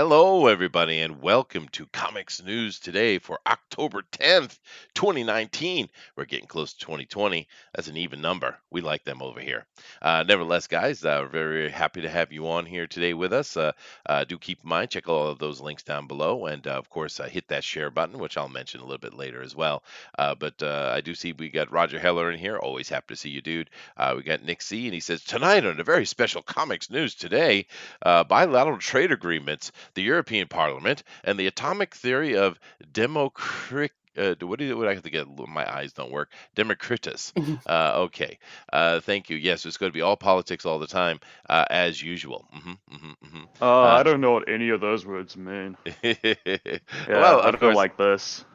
Hello, everybody, and welcome to Comics News Today for October 10th, 2019. We're getting close to 2020. That's an even number. We like them over here. Nevertheless, guys, we're very happy to have you on here today with us. Do keep in mind, check all of those links down below, and of course, hit that share button, which I'll mention a little bit later as well. But I do see we got Roger Heller in here. Always happy to see you, dude. We got Nick C, and he says, tonight on a very special Comics News Today, bilateral trade agreements, the European Parliament, and the atomic theory of what do I have to get? My eyes don't work. Democritus. Okay. Thank you. Yes, it's going to be all politics all the time, as usual. I don't know what any of those words mean. Yeah, Well, I of don't course. like this.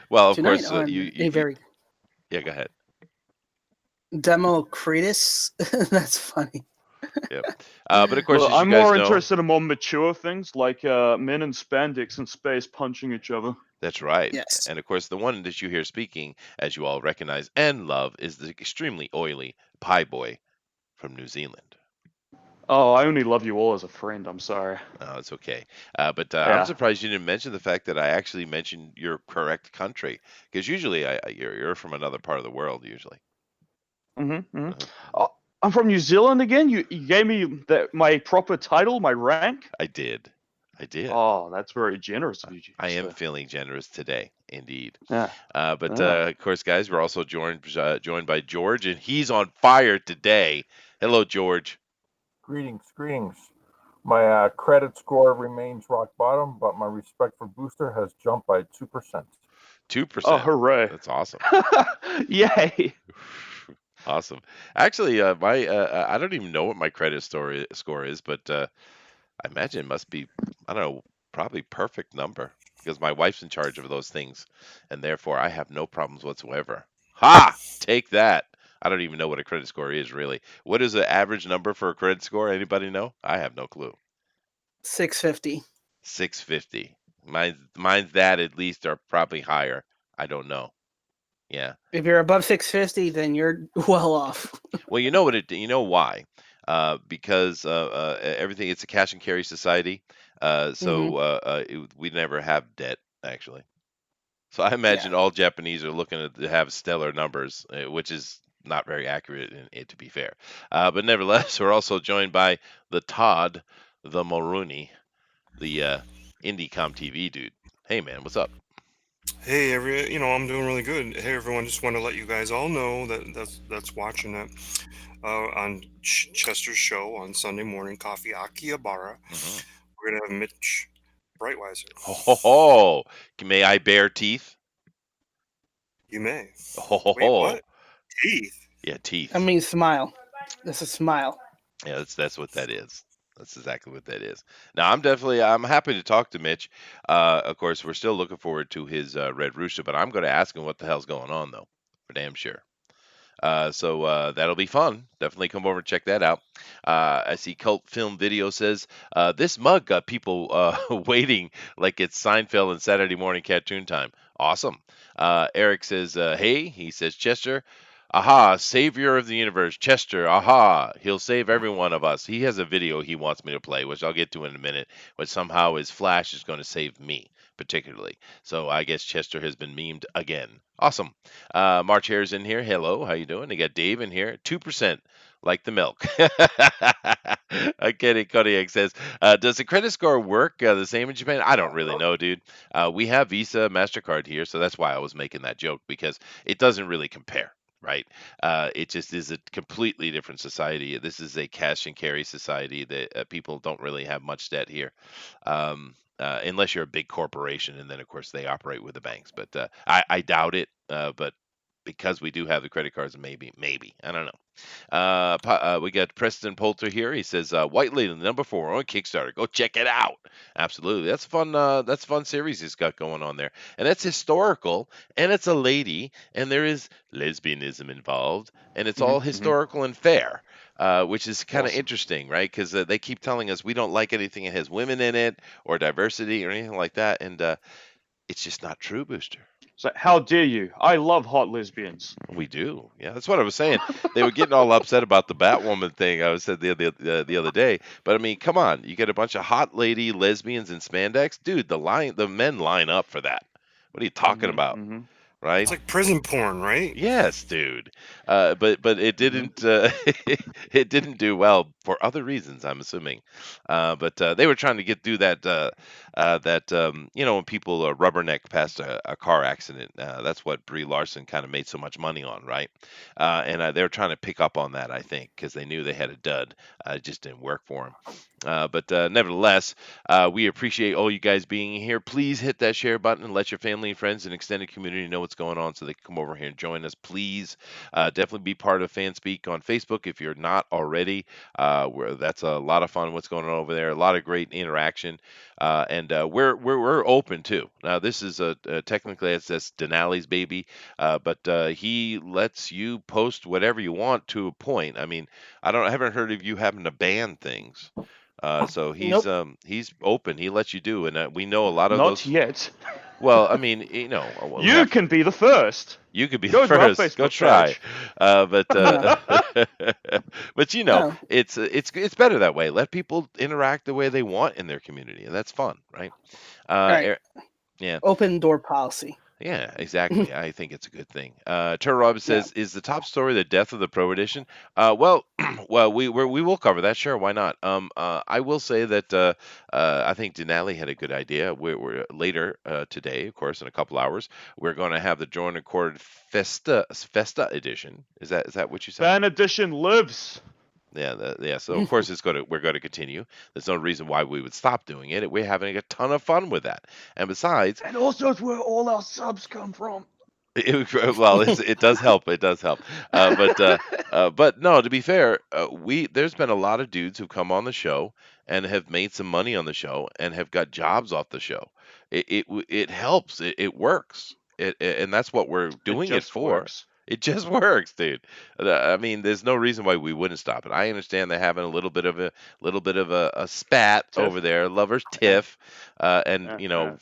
Well, of Tonight course. on a very Yeah, go ahead. Democritus. That's funny. Yep. But of course, Well, as you I'm guys more know, interested in more mature things like men in spandex in space punching each other. that's right. Yes. And of course, the one that you hear speaking, as you all recognize and love, is the extremely oily Pie Boy from New Zealand. Oh, I only love you all as a friend. I'm sorry. Oh, it's okay. I'm Yeah. surprised you didn't mention the fact that I actually mentioned your correct country, because usually you're from another part of the world, usually. Oh, I'm from New Zealand again. You gave me my proper title, my rank. I did. Oh, that's very generous of you. I am feeling generous today, indeed. Yeah. But of course, guys, we're also joined by George, and he's on fire today. Hello, George. Greetings. My credit score remains rock bottom, but my respect for Booster has jumped by 2%. 2%. Oh, hooray! That's awesome. Yay! Awesome. Actually, my I don't even know what my credit score is, but I imagine it must be, I don't know, probably perfect number, because my wife's in charge of those things, and therefore I have no problems whatsoever. Ha! Take that. I don't even know what a credit score is, really. What is the average number for a credit score? Anybody know? I have no clue. 650. 650. Mine's that at least, or probably higher. I don't know. Yeah. If you're above 650, then you're well off. Well, you know what you know why? Because everything, it's a cash and carry society. We never have debt, actually. So I imagine all Japanese are looking to have stellar numbers, which is not very accurate, to be fair. But nevertheless, we're also joined by the Todd, the Moruni, the IndieCom TV dude. Hey, man, what's up? Hey, I'm doing really good. Hey, everyone, just want to let you guys all know that's watching that on Chester's show on Sunday morning, Coffee Akihabara. We're gonna have Mitch Brightweiser. Oh, may I bear teeth? You may. Oh, Wait, what? Teeth? Yeah, teeth. I mean, smile. That's a smile. Yeah, that's what that is. That's exactly what that is. Now, I'm happy to talk to Mitch. Of course, we're still looking forward to his Red Rooster, but I'm going to ask him what the hell's going on, though, for damn sure. So that'll be fun. Definitely come over and check that out. I see Cult Film Video says, this mug got people waiting like it's Seinfeld and Saturday morning cartoon time. Awesome. Eric says, hey, he says, Chester, aha, savior of the universe, Chester, aha, he'll save every one of us. He has a video he wants me to play, which I'll get to in a minute, but somehow his flash is going to save me, particularly. So I guess Chester has been memed again. Awesome. March Hare's in here. Hello, how you doing? They got Dave in here. 2%, like the milk. Okay, Kodiak says, does the credit score work the same in Japan? I don't really know, dude. We have Visa, MasterCard here, so that's why I was making that joke, because it doesn't really compare. Right. It just is a completely different society. This is a cash and carry society that people don't really have much debt here. Unless you're a big corporation, and then of course they operate with the banks. But I doubt it. But because we do have the credit cards, maybe I don't know. We got Preston Poulter here. He says, "White Lady #4 on Kickstarter. Go check it out." Absolutely, that's fun. That's a fun series he's got going on there, and it's historical, and it's a lady, and there is lesbianism involved, and it's all historical and fair. Which is kind of interesting, right? Because they keep telling us we don't like anything that has women in it or diversity or anything like that, and it's just not true, Booster. So how dare you? I love hot lesbians. We do. Yeah, that's what I was saying. They were getting all upset about the Batwoman thing I said the other day. But I mean, come on, you get a bunch of hot lady lesbians in spandex, dude. The men line up for that. What are you talking about? Right? It's like prison porn, right? Yes, dude. But it didn't it didn't do well for other reasons, I'm assuming. But they were trying to get through that when people rubberneck past a car accident. That's what Brie Larson kind of made so much money on, right? And they were trying to pick up on that, I think, because they knew they had a dud. It just didn't work for them. But nevertheless, we appreciate all you guys being here. Please hit that share button and let your family and friends and extended community know what's going on so they can come over here and join us. Please definitely be part of FanSpeak on Facebook if you're not already. That's a lot of fun. What's going on over there? A lot of great interaction, and we're open too. Now this is technically it says Dinale's baby, but he lets you post whatever you want to a point. I mean, I haven't heard of you having to ban things. So he's he's open. He lets you do, and we know a lot of Not those. yet. Well, I mean, You can be the first. You could be Go the to our first. Go Facebook try. page. But but No. it's better that way. Let people interact the way they want in their community, and that's fun, right? Right. Yeah. Open door policy. Yeah, exactly. I think it's a good thing. Turtle Rob says, "Is the top story the death of the Pro Edition?" Well, we will cover that. Sure, why not? I will say that I think Dinale had a good idea. We're later today, of course, in a couple hours, we're going to have the Join Record Festa edition. Is that what you said? Fan edition lives. Yeah. So of course we're going to continue. There's no reason why we would stop doing it. We're having a ton of fun with that. And besides, And also it's where all our subs come from. it does help. It does help. But no, to be fair, there's been a lot of dudes who come on the show and have made some money on the show and have got jobs off the show. It helps. It works. And that's what we're doing it for. Works. It just works, dude. I mean, there's no reason why we wouldn't stop it. I understand they're having a little bit of a spat Tiff. over there, lovers tiff, and Yeah.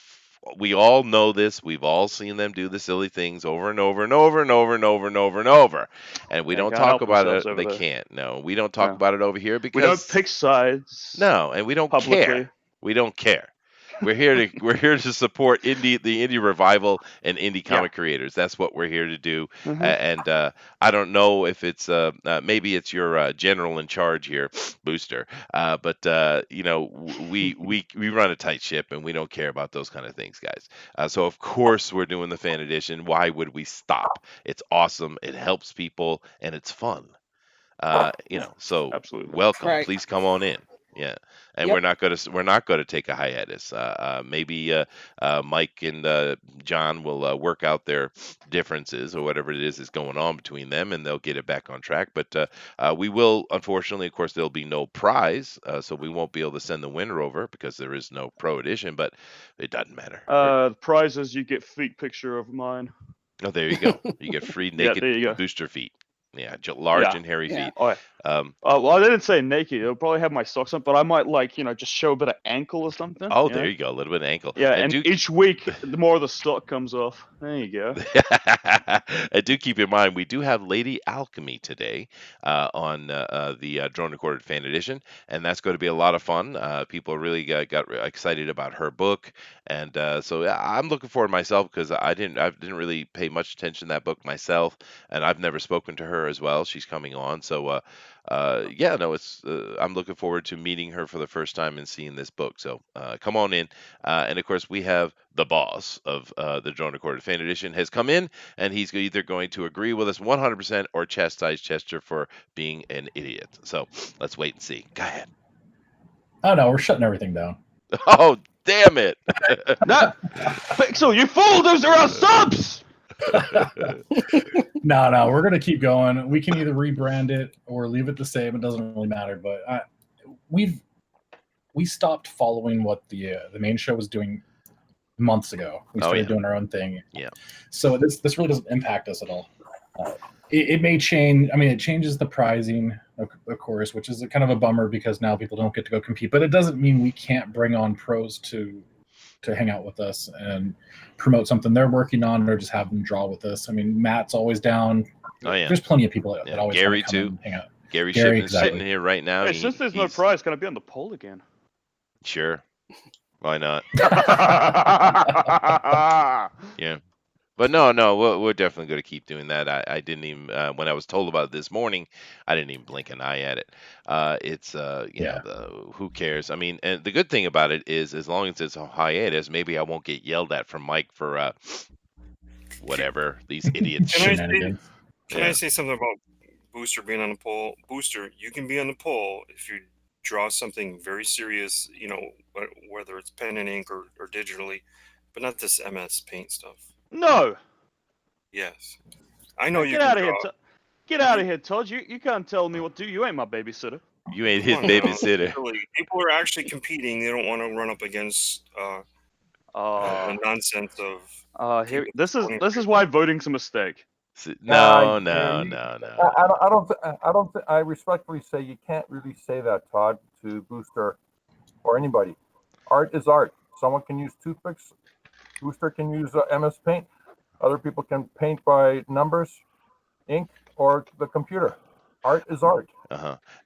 we all know this. We've all seen them do the silly things over and over and over and over and over and over and over, and we They don't can't talk help about themselves it. over They there. can't. No, we don't talk No. about it over here because We don't pick sides. no, and we don't publicly. care. We don't care. We're here to support the indie revival and indie comic creators. That's what we're here to do. And I don't know if it's maybe it's your general in charge here, Booster. But we run a tight ship and we don't care about those kind of things, guys. So of course we're doing the fan edition. Why would we stop? It's awesome. It helps people and it's fun. So Absolutely. welcome. Right. Please come on in. Yeah, and Yep. we're not gonna take a hiatus. Maybe Mike and John will work out their differences or whatever it is going on between them, and they'll get it back on track. But we will, unfortunately, of course, there'll be no prize, so we won't be able to send the winner over because there is no Pro Edition. But it doesn't matter. The prize is you get feet picture of mine. Oh, there you go. You get free Yeah, naked there you go. booster feet. Yeah, large Yeah. and hairy Yeah. feet. Oh, well, I didn't say naked. It'll probably have my socks on, but I might just show a bit of ankle or something. Oh, there you go. A little bit of ankle. Yeah, and each week, the more of the stock comes off. There you go. And do keep in mind, we do have Lady Alchemy today on the Drone Recorded Fan Edition, and that's going to be a lot of fun. People really got excited about her book, and so I'm looking forward myself because I didn't really pay much attention to that book myself, and I've never spoken to her as well. She's coming on, so it's I'm looking forward to meeting her for the first time and seeing this book. So come on in, and of course we have the boss of the Drone Recorded Fan Edition has come in, and he's either going to agree with us 100% or chastise Chester for being an idiot. So let's wait and see. Go ahead. Oh no, we're shutting everything down. Oh damn it! Pixel, you fool! Those are our subs. No, we're gonna keep going. We can either rebrand it or leave it the same. It doesn't really matter. But we stopped following what the main show was doing months ago. We started doing our own thing. Yeah. So this really doesn't impact us at all. It may change. I mean, it changes the pricing, of course, which is kind of a bummer because now people don't get to go compete. But it doesn't mean we can't bring on pros to to hang out with us and promote something they're working on, or just have them draw with us. I mean, Matt's always down. Oh yeah, There's plenty of people that always Gary want to come too. and hang out. Gary Gary, Shipman's exactly. sitting here right now. Hey, since there's no prize, can I be on the poll again? Sure. Why not? Yeah. But no, we're definitely going to keep doing that. I didn't even when I was told about it this morning, I didn't even blink an eye at it. It's you know, who cares? I mean, and the good thing about it is, as long as it's a hiatus, maybe I won't get yelled at from Mike for whatever these idiots. Can I say something about Booster being on the poll? Booster, you can be on the poll if you draw something very serious, you know, whether it's pen and ink or digitally, but not this MS Paint stuff. No. Yes, I know you. Get out of here! Get out of here, Todd! You can't tell me what to do. You ain't my babysitter. You ain't his babysitter. People are actually competing. They don't want to run up against the nonsense of. This is why voting's a mistake. No. I respectfully say you can't really say that, Todd, to Booster or anybody. Art is art. Someone can use toothpicks. Booster can use MS Paint. Other people can paint by numbers, ink, or the computer. Art is art.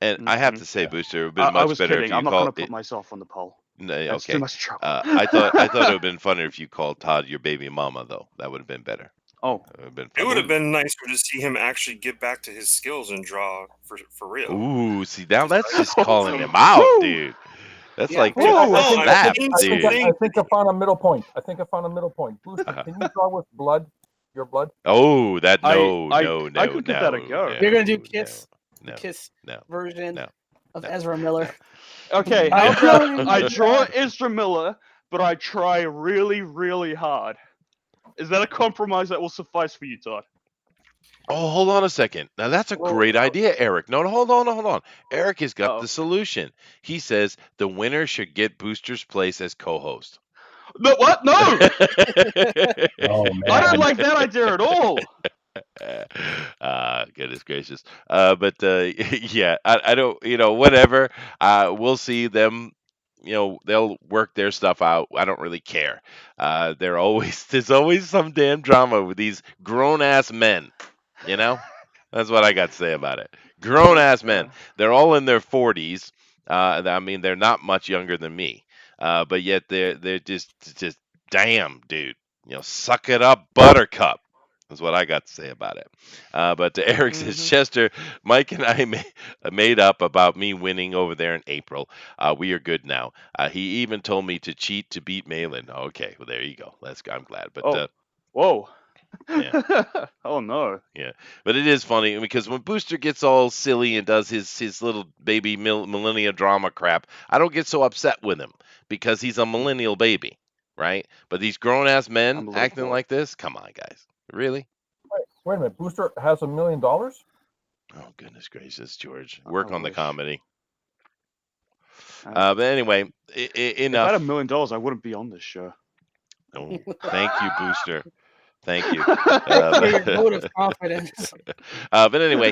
And I have to say, Booster, it would have been I much was better kidding. if you I'm not going called to put myself on the poll. No, That's okay. too much trouble. I thought it would have been funner if you called Todd your baby mama, though. That would have been better. Oh, it would have been nicer to see him actually get back to his skills and draw for real. Ooh, see, now that's just calling him out, dude. That's like dude. I think I found a middle point. Booster, can you draw with blood? Your blood? Oh, that no. I could give that a go. You're gonna do Kiss version of Ezra Miller. Okay, I draw Ezra Miller, but I try really, really hard. Is that a compromise that will suffice for you, Todd? Oh, hold on a second. Now that's a great idea, Eric. No, hold on. Eric has got the solution. He says the winner should get Booster's place as co-host. No, what? No! Oh, man. I don't like that idea at all. Goodness gracious. But yeah, I don't, whatever. We'll see them. They'll work their stuff out. I don't really care. There's always some damn drama with these grown ass men. That's what I got to say about it. Grown ass men. They're all in their 40s. I mean, they're not much younger than me. But yet they're just damn, dude. Suck it up, Buttercup. That's what I got to say about it. But Eric says, Chester, Mike and I made up about me winning over there in April. We are good now. He even told me to cheat to beat Malin. Okay, well, there you go. I'm glad. But whoa. Yeah. Oh, no. Yeah. But it is funny because when Booster gets all silly and does his little baby millennial drama crap, I don't get so upset with him because he's a millennial baby, right? But these grown-ass men acting like this, come on, guys. Really? Wait a minute. Booster has $1 million? Oh, goodness gracious, George. Work on the comedy. But anyway, enough. If I had $1 million, I wouldn't be on this show. Oh, thank you, Booster. Thank you. Your vote of confidence. But anyway,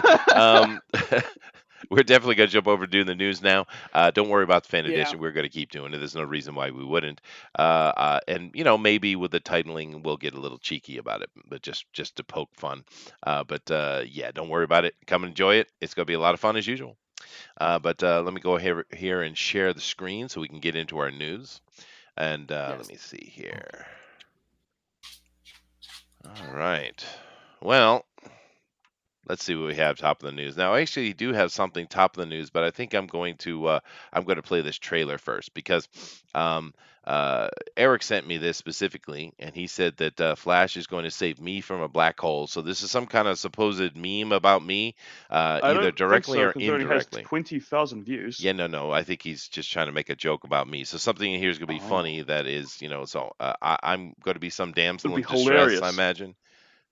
we're definitely going to jump over to doing the news now. Don't worry about the fan edition. We're going to keep doing it. There's no reason why we wouldn't. And maybe with the titling, we'll get a little cheeky about it, but just to poke fun. But yeah, don't worry about it. Come and enjoy it. It's going to be a lot of fun as usual. But let me go here and share the screen so we can get into our news. And let me see here. All right. Well, let's see what we have top of the news. Now, I actually do have something top of the news, but I think I'm going to play this trailer first because Eric sent me this specifically, and he said that Flash is going to save me from a black hole. So this is some kind of supposed meme about me, either directly or indirectly. It has 20,000 views. Yeah, no. I think he's just trying to make a joke about me. So something in here is going to be funny. That is, so I'm going to be some damsel in distress, hilarious. I imagine.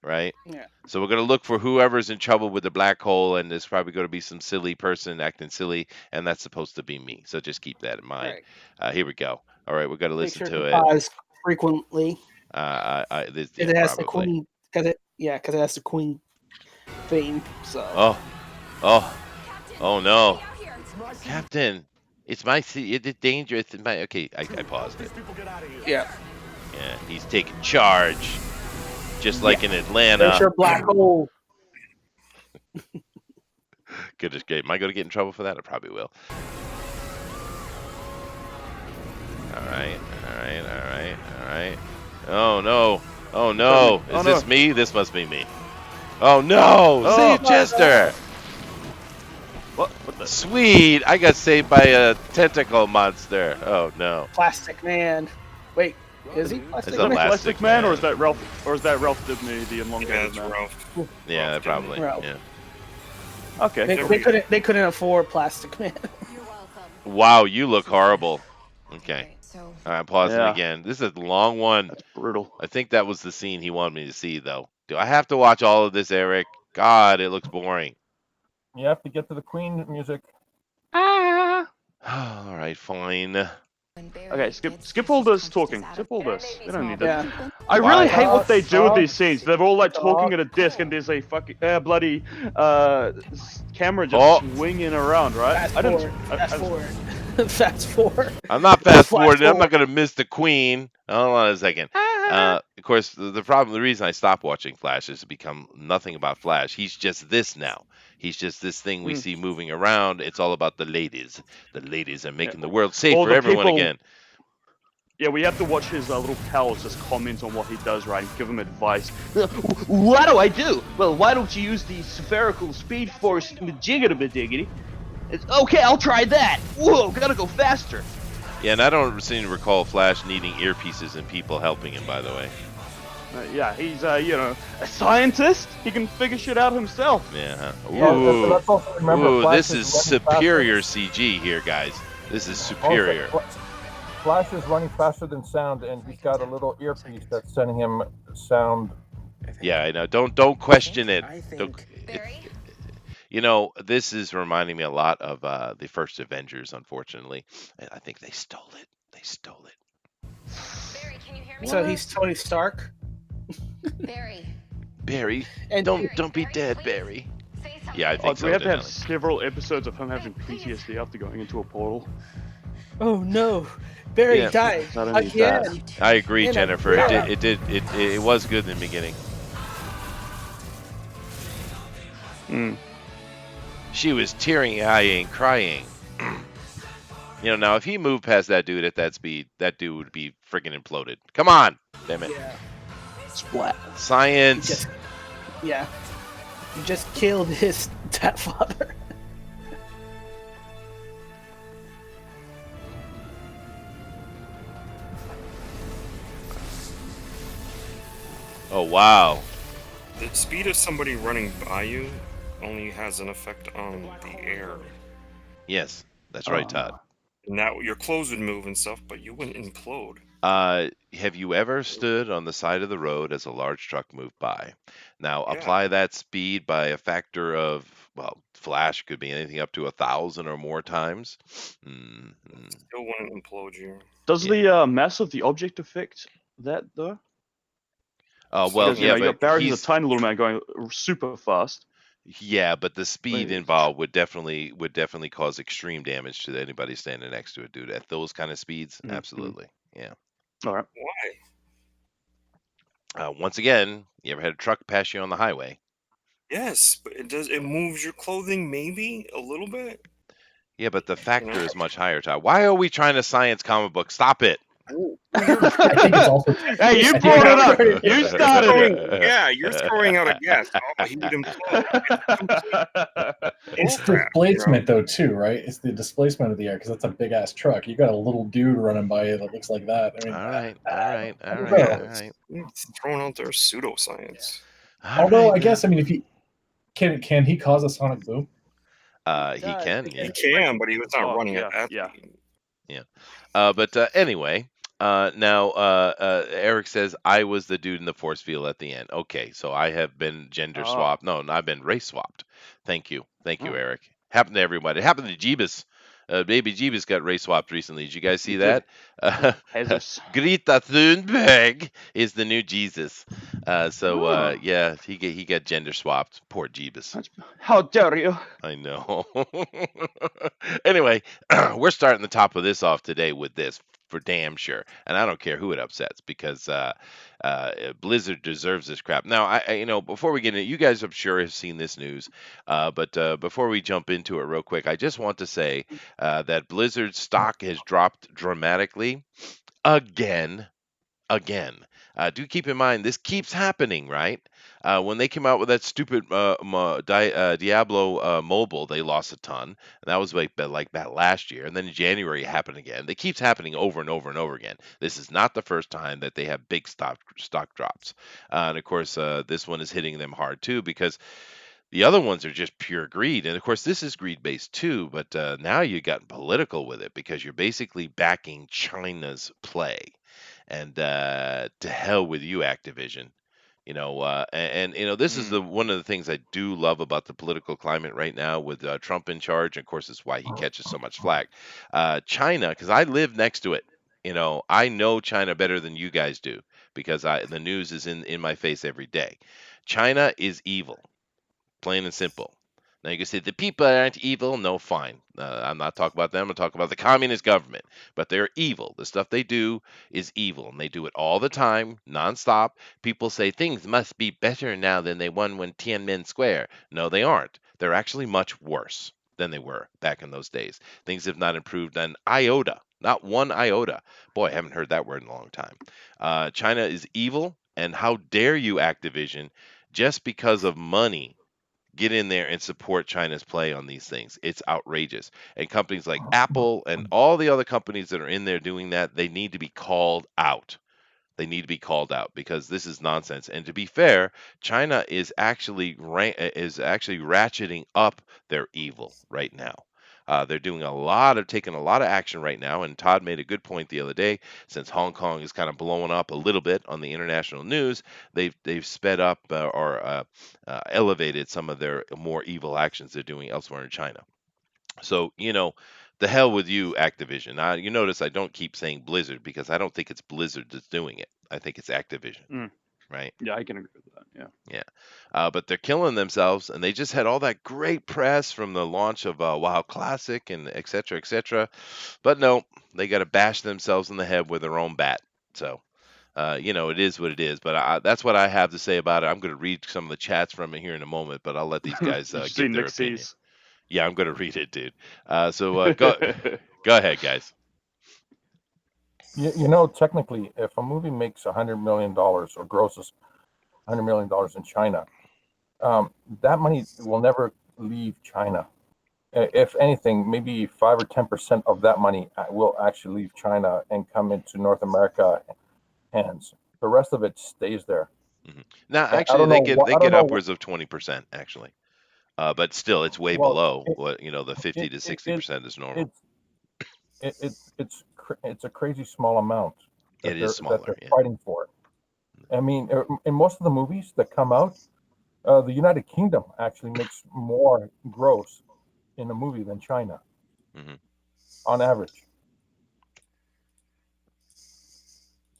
Right? Yeah. So we're going to look for whoever's in trouble with the black hole, and there's probably going to be some silly person acting silly, and that's supposed to be me. So just keep that in mind. Right. Here we go. All right, we're going to listen to it. Pause frequently. It has the Queen, because it has the Queen theme. So. Oh no, Captain! It's my city. It's dangerous. It's my okay. I paused it. Yeah. Yeah, he's taking charge, just like in Atlanta. There's your black hole. Goodness, great. Am I going to get in trouble for that? I probably will. All right. Oh no! Oh no! Is this me? This must be me. Oh no! Save Chester! What the? Sweet! I got saved by a tentacle monster. Oh no! Plastic Man. Wait, is he Plastic It's a Man? Plastic Man, or is that Ralph? Or is that Ralph Dibny, the elongated man? Ralph. Yeah, probably. Ralph. Yeah. Okay. They couldn't afford Plastic Man. Wow, you look horrible. Okay. So All right, pausing Yeah. again. This is a long one. That's brutal. I think that was the scene he wanted me to see, though. Do I have to watch all of this, Eric? God, it looks boring. You have to get to the Queen music. Ah. All right, fine. Okay, skip all this talking. Skip all this. We don't need that. Yeah. I Why? really hate what they do with these scenes. They're all like talking at a disc, and there's a fucking bloody camera just swinging around, right? Fast forward. Fast forward. I'm not fast forwarding. I'm forward. not going to miss the Queen. Hold on a second. Of course, the reason I stopped watching Flash is to become nothing about Flash. He's just this now. He's just this thing we see moving around. It's all about the ladies. The ladies are making the world safe All for the everyone people- again. Yeah, we have to watch his little pals just comment on what he does, right, and give him advice. What do I do? Well, why don't you use the spherical speed force jiggity-diggity? Okay, I'll try that. Whoa, gotta go faster. Yeah, and I don't seem to recall Flash needing earpieces and people helping him, by the way. Yeah, he's a scientist. He can figure shit out himself. Yeah. Huh? Yeah, Ooh. let's also remember Ooh, Flash this is running faster. superior CG here, guys. This is superior. Flash is running faster than sound, and he's got a little earpiece that's sending him sound. Yeah, I know. Don't question it. I Don't, think this is reminding me a lot of the first Avengers, unfortunately. And I think they stole it. They stole it. Barry, can you hear me? So he's Tony Stark. Barry. Barry, And don't be dead, Barry. Say something. Yeah, I think Do so. we have to have Dinale. several episodes of him having PTSD after going into a portal? oh no, Barry Yeah. died I don't need again. I agree, In a Jennifer. drama. It was good in the beginning. She was tearing-eyeing, crying. Now if he moved past that dude at that speed, that dude would be freaking imploded. Come on, damn it! Yeah. Splat. Science. You just killed his stepfather. Oh wow. The speed of somebody running by you only has an effect on the air. Yes, that's right, Todd. Now your clothes would move and stuff, but you wouldn't implode. Have you ever stood on the side of the road as a large truck moved by? Now, Yeah. apply that speed by a factor of, Flash could be anything up to 1,000 or more times. Still wouldn't implode you. Does the mass of the object affect that though? Because, you got Barry's a tiny little man going super fast. Yeah, but the speed Wait. involved would definitely cause extreme damage to anybody standing next to it, dude. At those kind of speeds, absolutely. Yeah. All right. Why? Once again, you ever had a truck pass you on the highway? Yes, but it moves your clothing maybe a little bit. Yeah, but the factor is much higher, Todd. Why are we trying to science comic book? Stop it. I think it's also. Hey, you brought it up. You started it. Yeah, you're throwing out a guess. Oh, he would implode. It's displacement though too, right? It's the displacement of the air because that's a big ass truck. You got a little dude running by you that looks like that. I mean, All right. It's throwing out their pseudoscience. Although I guess if he can he cause a sonic boom? He can. Yeah. He can, but he was not running at that speed. But anyway, now Eric says I was the dude in the force field at the end. Okay, so I have been gender swapped. No, I've been race swapped. Thank you, Eric. Happened to everybody. It happened to Jeebus. Baby Jeebus got race swapped recently. Did you guys see that? Jesus. Greta Thunberg is the new Jesus. Yeah, he got gender swapped. Poor Jeebus. How dare you? I know. Anyway, we're starting the top of this off today with this for damn sure, and I don't care who it upsets because Blizzard deserves this crap. Now, before we get into it, you guys, I'm sure have seen this news, but before we jump into it real quick, I just want to say that Blizzard's stock has dropped dramatically again. Do keep in mind this keeps happening, right? When they came out with that stupid Diablo mobile, they lost a ton, and that was like that last year. And then in January it happened again. It keeps happening over and over and over again. This is not the first time that they have big stock drops, and of course this one is hitting them hard too because the other ones are just pure greed. And of course, this is greed based too, but now you got political with it because you're basically backing China's play. And to hell with you, Activision. This is one of the things I do love about the political climate right now with Trump in charge. And of course, it's why he catches so much flack. China, because I live next to it. I know China better than you guys do because the news is in my face every day. China is evil. Plain and simple. Now you can say the people aren't evil. No, fine. I'm not talking about them. I'm talking about the communist government. But they're evil. The stuff they do is evil, and they do it all the time, nonstop. People say things must be better now than they were when Tiananmen Square. No, they aren't. They're actually much worse than they were back in those days. Things have not improved an iota, not one iota. Boy, I haven't heard that word in a long time. China is evil, and how dare you, Activision, just because of money get in there and support China's play on these things. It's outrageous. And companies like Apple and all the other companies that are in there doing that, they need to be called out. They need to be called out because this is nonsense. And to be fair, China is actually ratcheting up their evil right now. They're taking a lot of action right now. And Todd made a good point the other day. Since Hong Kong is kind of blowing up a little bit on the international news, they've sped up or elevated some of their more evil actions they're doing elsewhere in China. So the hell with you, Activision. You notice I don't keep saying Blizzard because I don't think it's Blizzard that's doing it. I think it's Activision, right? Yeah, I can agree with that. Yeah. But they're killing themselves, and they just had all that great press from the launch of WoW Classic and et cetera, et cetera. But no, they got to bash themselves in the head with their own bat. So, it is what it is. But that's what I have to say about it. I'm going to read some of the chats from it here in a moment, but I'll let these guys give their opinion. Yeah, I'm going to read it, dude. Go ahead, guys. Technically, if a movie makes $100 million or grosses $100 million in China, that money will never leave China. If anything, maybe 5 or 10% of that money will actually leave China and come into North America hands. The rest of it stays there. Mm-hmm. Now, actually, they get upwards of 20%, actually. But still, it's way below what the 50 to 60% is normal. It's a crazy small amount. It is smaller. That they're fighting for it. I mean, in most of the movies that come out, the United Kingdom actually makes more gross in a movie than China, on average.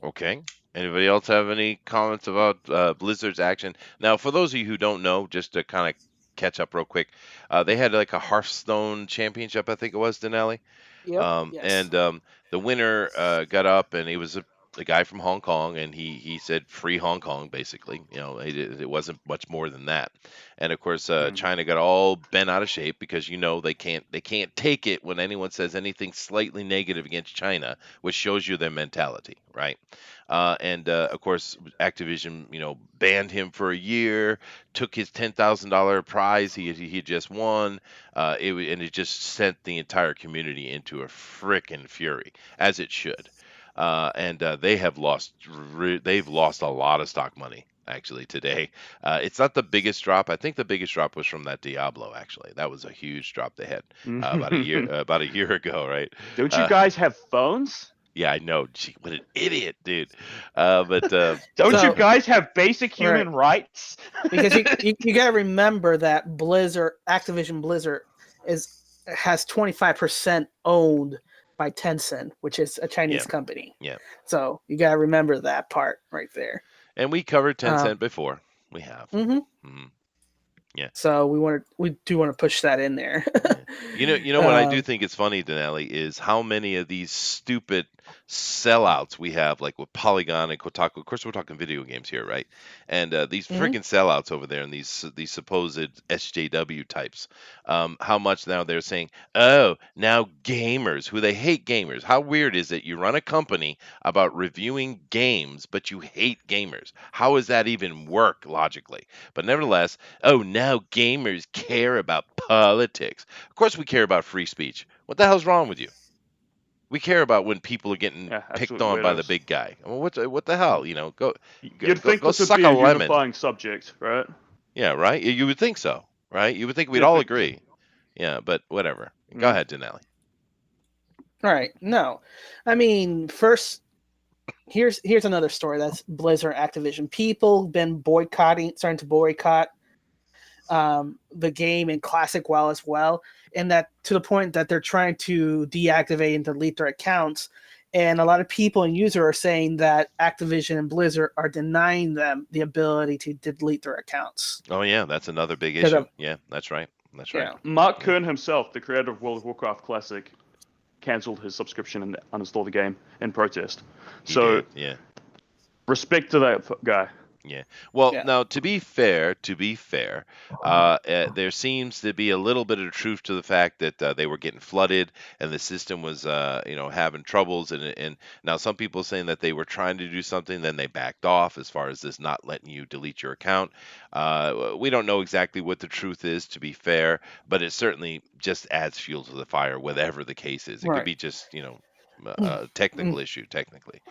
Okay. Anybody else have any comments about Blizzard's action? Now, for those of you who don't know, just to kind of catch up real quick, they had like a Hearthstone Championship, I think it was, Dinale. Yep. Yes. And the winner got up, and he was a guy from Hong Kong, and he said free Hong Kong, basically. It wasn't much more than that. And of course, China got all bent out of shape because they can't take it when anyone says anything slightly negative against China, which shows you their mentality, right? And of course, Activision, banned him for a year, took his $10,000 prize he just won, and it just sent the entire community into a frickin' fury, as it should. And they've lost a lot of stock money actually today. It's not the biggest drop. I think the biggest drop was from that Diablo. Actually, that was a huge drop they had about a year ago, right? Don't you guys have phones? Yeah, I know. Gee, what an idiot, dude. But don't you guys have basic human rights? Because you got to remember that Activision Blizzard has 25% owned by Tencent, which is a Chinese company. Yeah. So you got to remember that part right there. And we covered Um, Tencent before. We have. hmm Mhm. Yeah. So we do want to push that in there. Yeah. You know what I do um, think it's funny, Denali, is how many of these stupid sellouts we have, like with Polygon and Kotaku. Of course, we're talking video games here, right? And these mhm. freaking sellouts over there, and these supposed SJW types. How much now they're saying, oh, now gamers, who they hate gamers. How weird is it? You run a company about reviewing games, but you hate gamers. How does that even work logically? But nevertheless, oh, now gamers care about politics. Of course, we care about free speech. What the hell's wrong with you? We care about when people are getting Yeah, picked absolute on by the weirdos. big guy. Well, what the hell? You know, You'd think go this would suck be a a lemon. unifying subject, right? Yeah, right. You would think so, right? You would think we'd You'd all think so. agree. Yeah, but whatever. Go Mm. ahead, Denali. All right. No, I mean, first, here's another story. That's Blizzard, Activision. People been starting to boycott the game in Classic WoW as well, and that to the point that they're trying to deactivate and delete their accounts. And a lot of people and users are saying that Activision and Blizzard are denying them the ability to delete their accounts. Oh yeah, that's another big Because issue. of Yeah, that's right. That's right. yeah, Mark Yeah, Kern himself, the creator of World of Warcraft Classic, cancelled his subscription and uninstalled the game in protest. he So did. Yeah. respect to that guy. Yeah. Well, yeah. now to be fair, there seems to be a little bit of truth to the fact that they were getting flooded and the system was, having troubles. And now some people saying that they were trying to do something, then they backed off as far as this not letting you delete your account. We don't know exactly what the truth is, to be fair, but it certainly just adds fuel to the fire, whatever the case is. It could Right. be just, a technical issue, technically.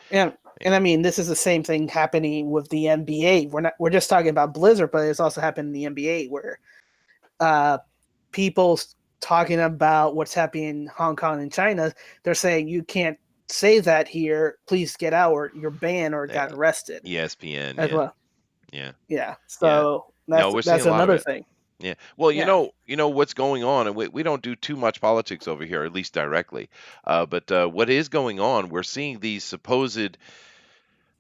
And I mean, this is the same thing happening with the NBA. We're just talking about Blizzard, but it's also happened in the NBA where uh, people talking about what's happening in Hong Kong and China. They're saying you can't say that here. Please get out, or you're banned or Uh, got arrested ESPN, as yeah, well. yeah, Yeah, yeah. so No, we're seeing that's a lot of another it. thing. Yeah. Well, Yeah, you know what's going on, and we don't do too much politics over here, at least directly. But what is going on? We're seeing these supposed.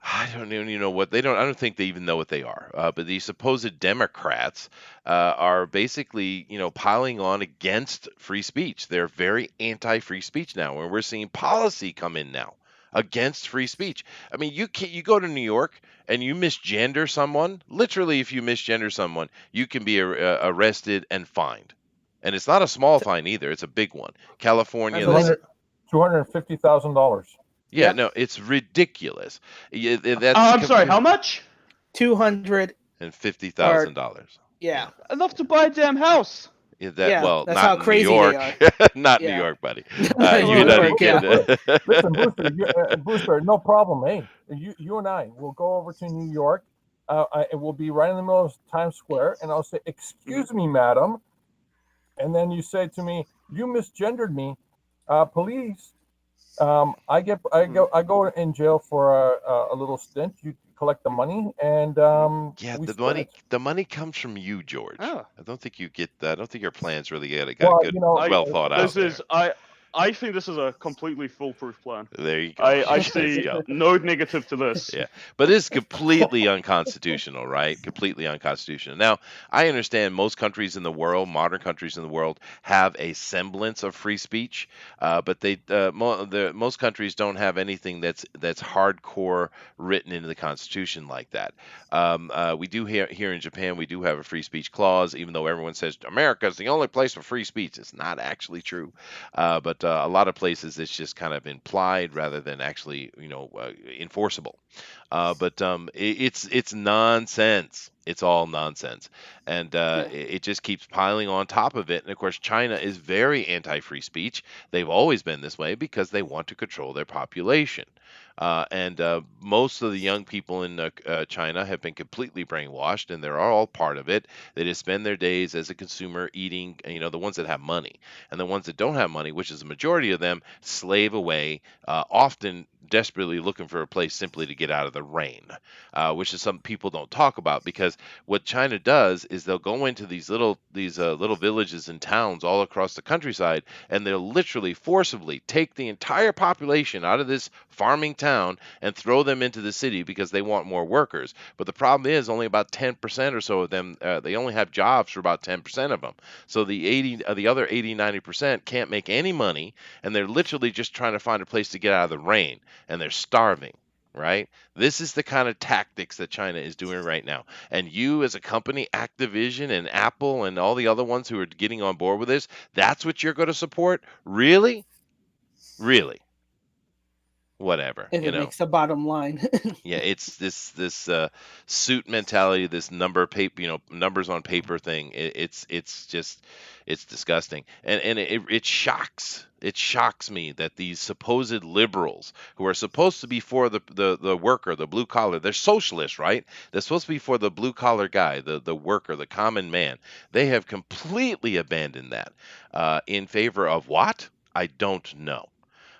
I don't even know what they don't. I don't think they even know what they are. But these supposed Democrats are basically, piling on against free speech. They're very anti-free speech now, and we're seeing policy come in now against free speech. I mean, you go to New York and you misgender someone. Literally, if you misgender someone, you can be arrested and fined. And it's not a small fine either; it's a big one. I California, believe this. it. $250,000. Yeah, Yep, no, it's ridiculous. Yeah, Oh, that's I'm sorry, how much? 200 and fifty or thousand dollars. yeah, Yeah. Enough to buy a damn house. Yeah, yeah. well, That's not how in New crazy they York, are. not New Yeah, York, buddy. New You're not even York. Yeah, kidding. Listen, Booster, Booster, no problem. Hey, you and I will go over to New York. It will be right in the middle of Times Square, and I'll say, "Excuse me, madam," and then you say to me, "You misgendered me, police." I go in jail for a little stint. You collect the money, and Yeah, we split it. the money comes from you, George. Oh, I don't think you get that. I don't think your plans really got Well, good, you know, I well thought out this there. is I think this is a completely foolproof plan. There you go. I There you see go. no negative to this. Yeah, but it's completely unconstitutional, right? Completely unconstitutional. Now, I understand most countries in the world, modern countries in the world, have a semblance of free speech, but most countries don't have anything that's hardcore written into the Constitution like that. We do here in Japan, we do have a free speech clause, even though everyone says America is the only place for free speech. It's not actually true, but a lot of places it's just kind of implied rather than actually, enforceable. It's nonsense. It's all nonsense, and yeah. it just keeps piling on top of it. And of course, China is very anti-free speech. They've always been this way because they want to control their population. And most of the young people in China have been completely brainwashed, and they're all part of it. They just spend their days as a consumer eating, the ones that have money, and the ones that don't have money, which is the majority of them, slave away, often desperately looking for a place simply to get out of the rain, which is something people don't talk about, because what China does is they'll go into these little villages and towns all across the countryside, and they'll literally forcibly take the entire population out of this farming town and throw them into the city because they want more workers. But the problem is only about 10% or so of them, they only have jobs for about 10% of them. So the other 80-90% can't make any money, and they're literally just trying to find a place to get out of the rain, and they're starving. Right? This is the kind of tactics that China is doing right now. And you, as a company, Activision and Apple and all the other ones who are getting on board with this, that's what you're going to support? Really? Really? Whatever, If it makes the bottom line. Yeah, it's this suit mentality, this numbers on paper thing. It's just it's disgusting, and it shocks me that these supposed liberals who are supposed to be for the worker, the blue collar, they're socialists, right? They're supposed to be for the blue collar guy, the worker, the common man. They have completely abandoned that in favor of what? I don't know.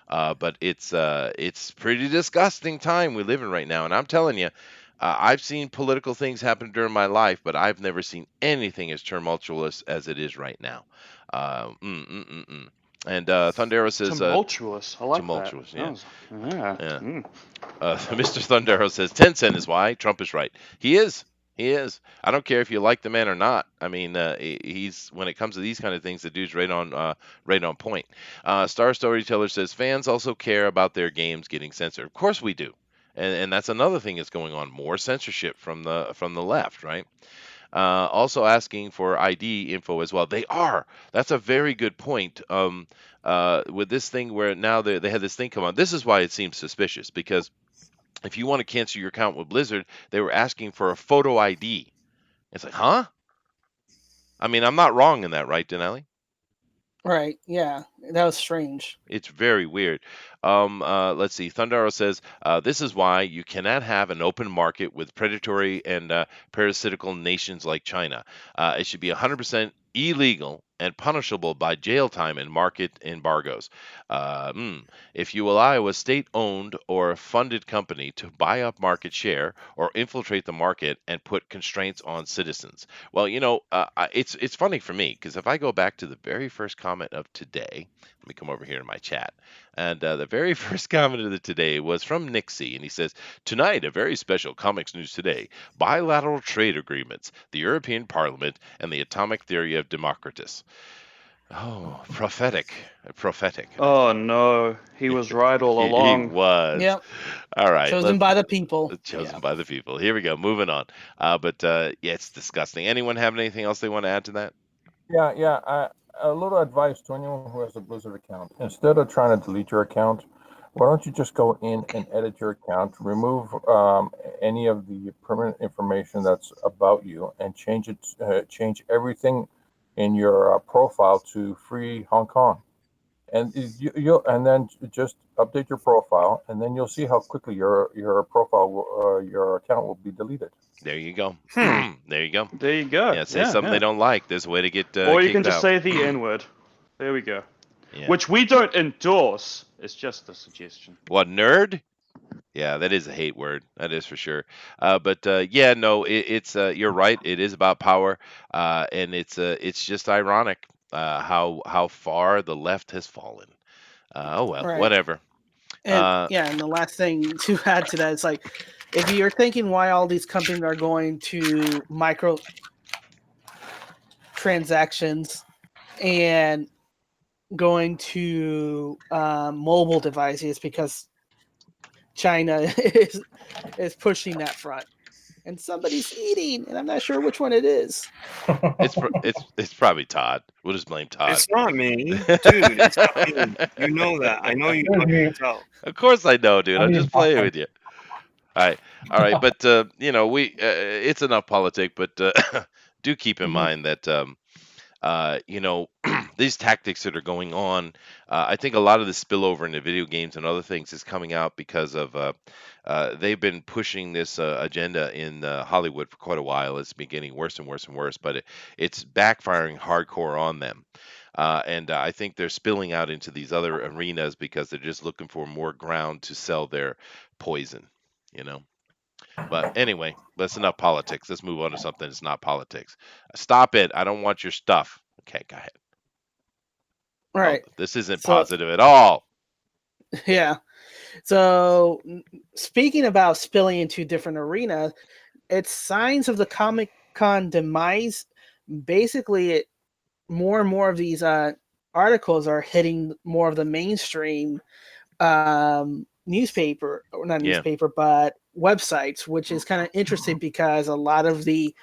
But it's pretty disgusting time we live in right now, and I'm telling you, I've seen political things happen during my life, but I've never seen anything as tumultuous as it is right now. And Thundero says, Tumultuous. I like that. tumultuous, yeah, Yeah. yeah. Mm. Mr. Thundero says Tencent is why Trump is right. He is. He is. I don't care if you like the man or not. I mean, he's when it comes to these kind of things, the dude's right on point. Star Storyteller says fans also care about their games getting censored. Of course we do, and that's another thing that's going on. More censorship from the left, right? Also asking for ID info as well. They are. That's a very good point. With this thing where now they had this thing come on. This is why it seems suspicious, because if you want to cancel your account with Blizzard, they were asking for a photo ID. It's like, huh? I mean, I'm not wrong in that, right, Dinale? Right. Yeah. That was strange. It's very weird. Let's see. Thundaro says this is why you cannot have an open market with predatory and parasitical nations like China. It should be 100% illegal and punishable by jail time and market embargoes. Uh, mm, if you allow a state-owned or funded company to buy up market share or infiltrate the market and put constraints on citizens. Well, it's funny for me, because if I go back to the very first comment of today, let me come over here to my chat. And the very first comment of the today was from Nixie, and he says, "Tonight, a very special comics news today: bilateral trade agreements, the European Parliament, and the atomic theory of Democritus." Oh, prophetic, prophetic. Oh no, he was right all He along. was. Yep. All right, Chosen by the people. chosen Yeah. by the people. Here we go. Moving on. But yeah, it's disgusting. Anyone have anything else they want to add to that? Yeah. A little advice to anyone who has a Blizzard account: instead of trying to delete your account, why don't you just go in and edit your account, remove any of the permanent information that's about you, and change everything in your profile to free Hong Kong, and and then just update your profile, and then you'll see how quickly your profile, your account will be deleted. There you go. Hmm. There you go. There you go. Yeah, say something they don't like. There's a way to get Or you kicked can just out. say the N word. There we go. Yeah. Which we don't endorse. It's just a suggestion. What, nerd? Yeah, that is a hate word. That is for sure. But yeah, no, it's you're right. It is about power, and it's just ironic how far the left has fallen. Oh well, Right. whatever. And and the last thing to add to that is, like, if you're thinking why all these companies are going to micro transactions and going to mobile devices, because China is pushing that front, and somebody's eating, and I'm not sure which one it is. It's probably Todd. We'll just blame Todd. It's not me, dude. It's not me. You know that. I know you can tell. Of course I know, dude. I I'm mean, just playing with you. All right. But it's enough politic. But do keep in Mhm. mind that these tactics that are going on. I think a lot of the spillover into video games and other things is coming out because of they've been pushing this agenda in Hollywood for quite a while. It's been getting worse and worse and worse, but it's backfiring hardcore on them. and I think they're spilling out into these other arenas because they're just looking for more ground to sell their poison, you know. But anyway, that's enough politics. Let's move on to something that's not politics. Stop it. I don't want your stuff. Okay, go ahead. All Oh, right. this isn't So positive at all. yeah. So speaking about spilling into different arenas, it's signs of the Comic Con demise. Basically, more and more of these articles are hitting more of the mainstream newspaper, or not Yeah. newspaper, but websites, which is kind of interesting because a lot of the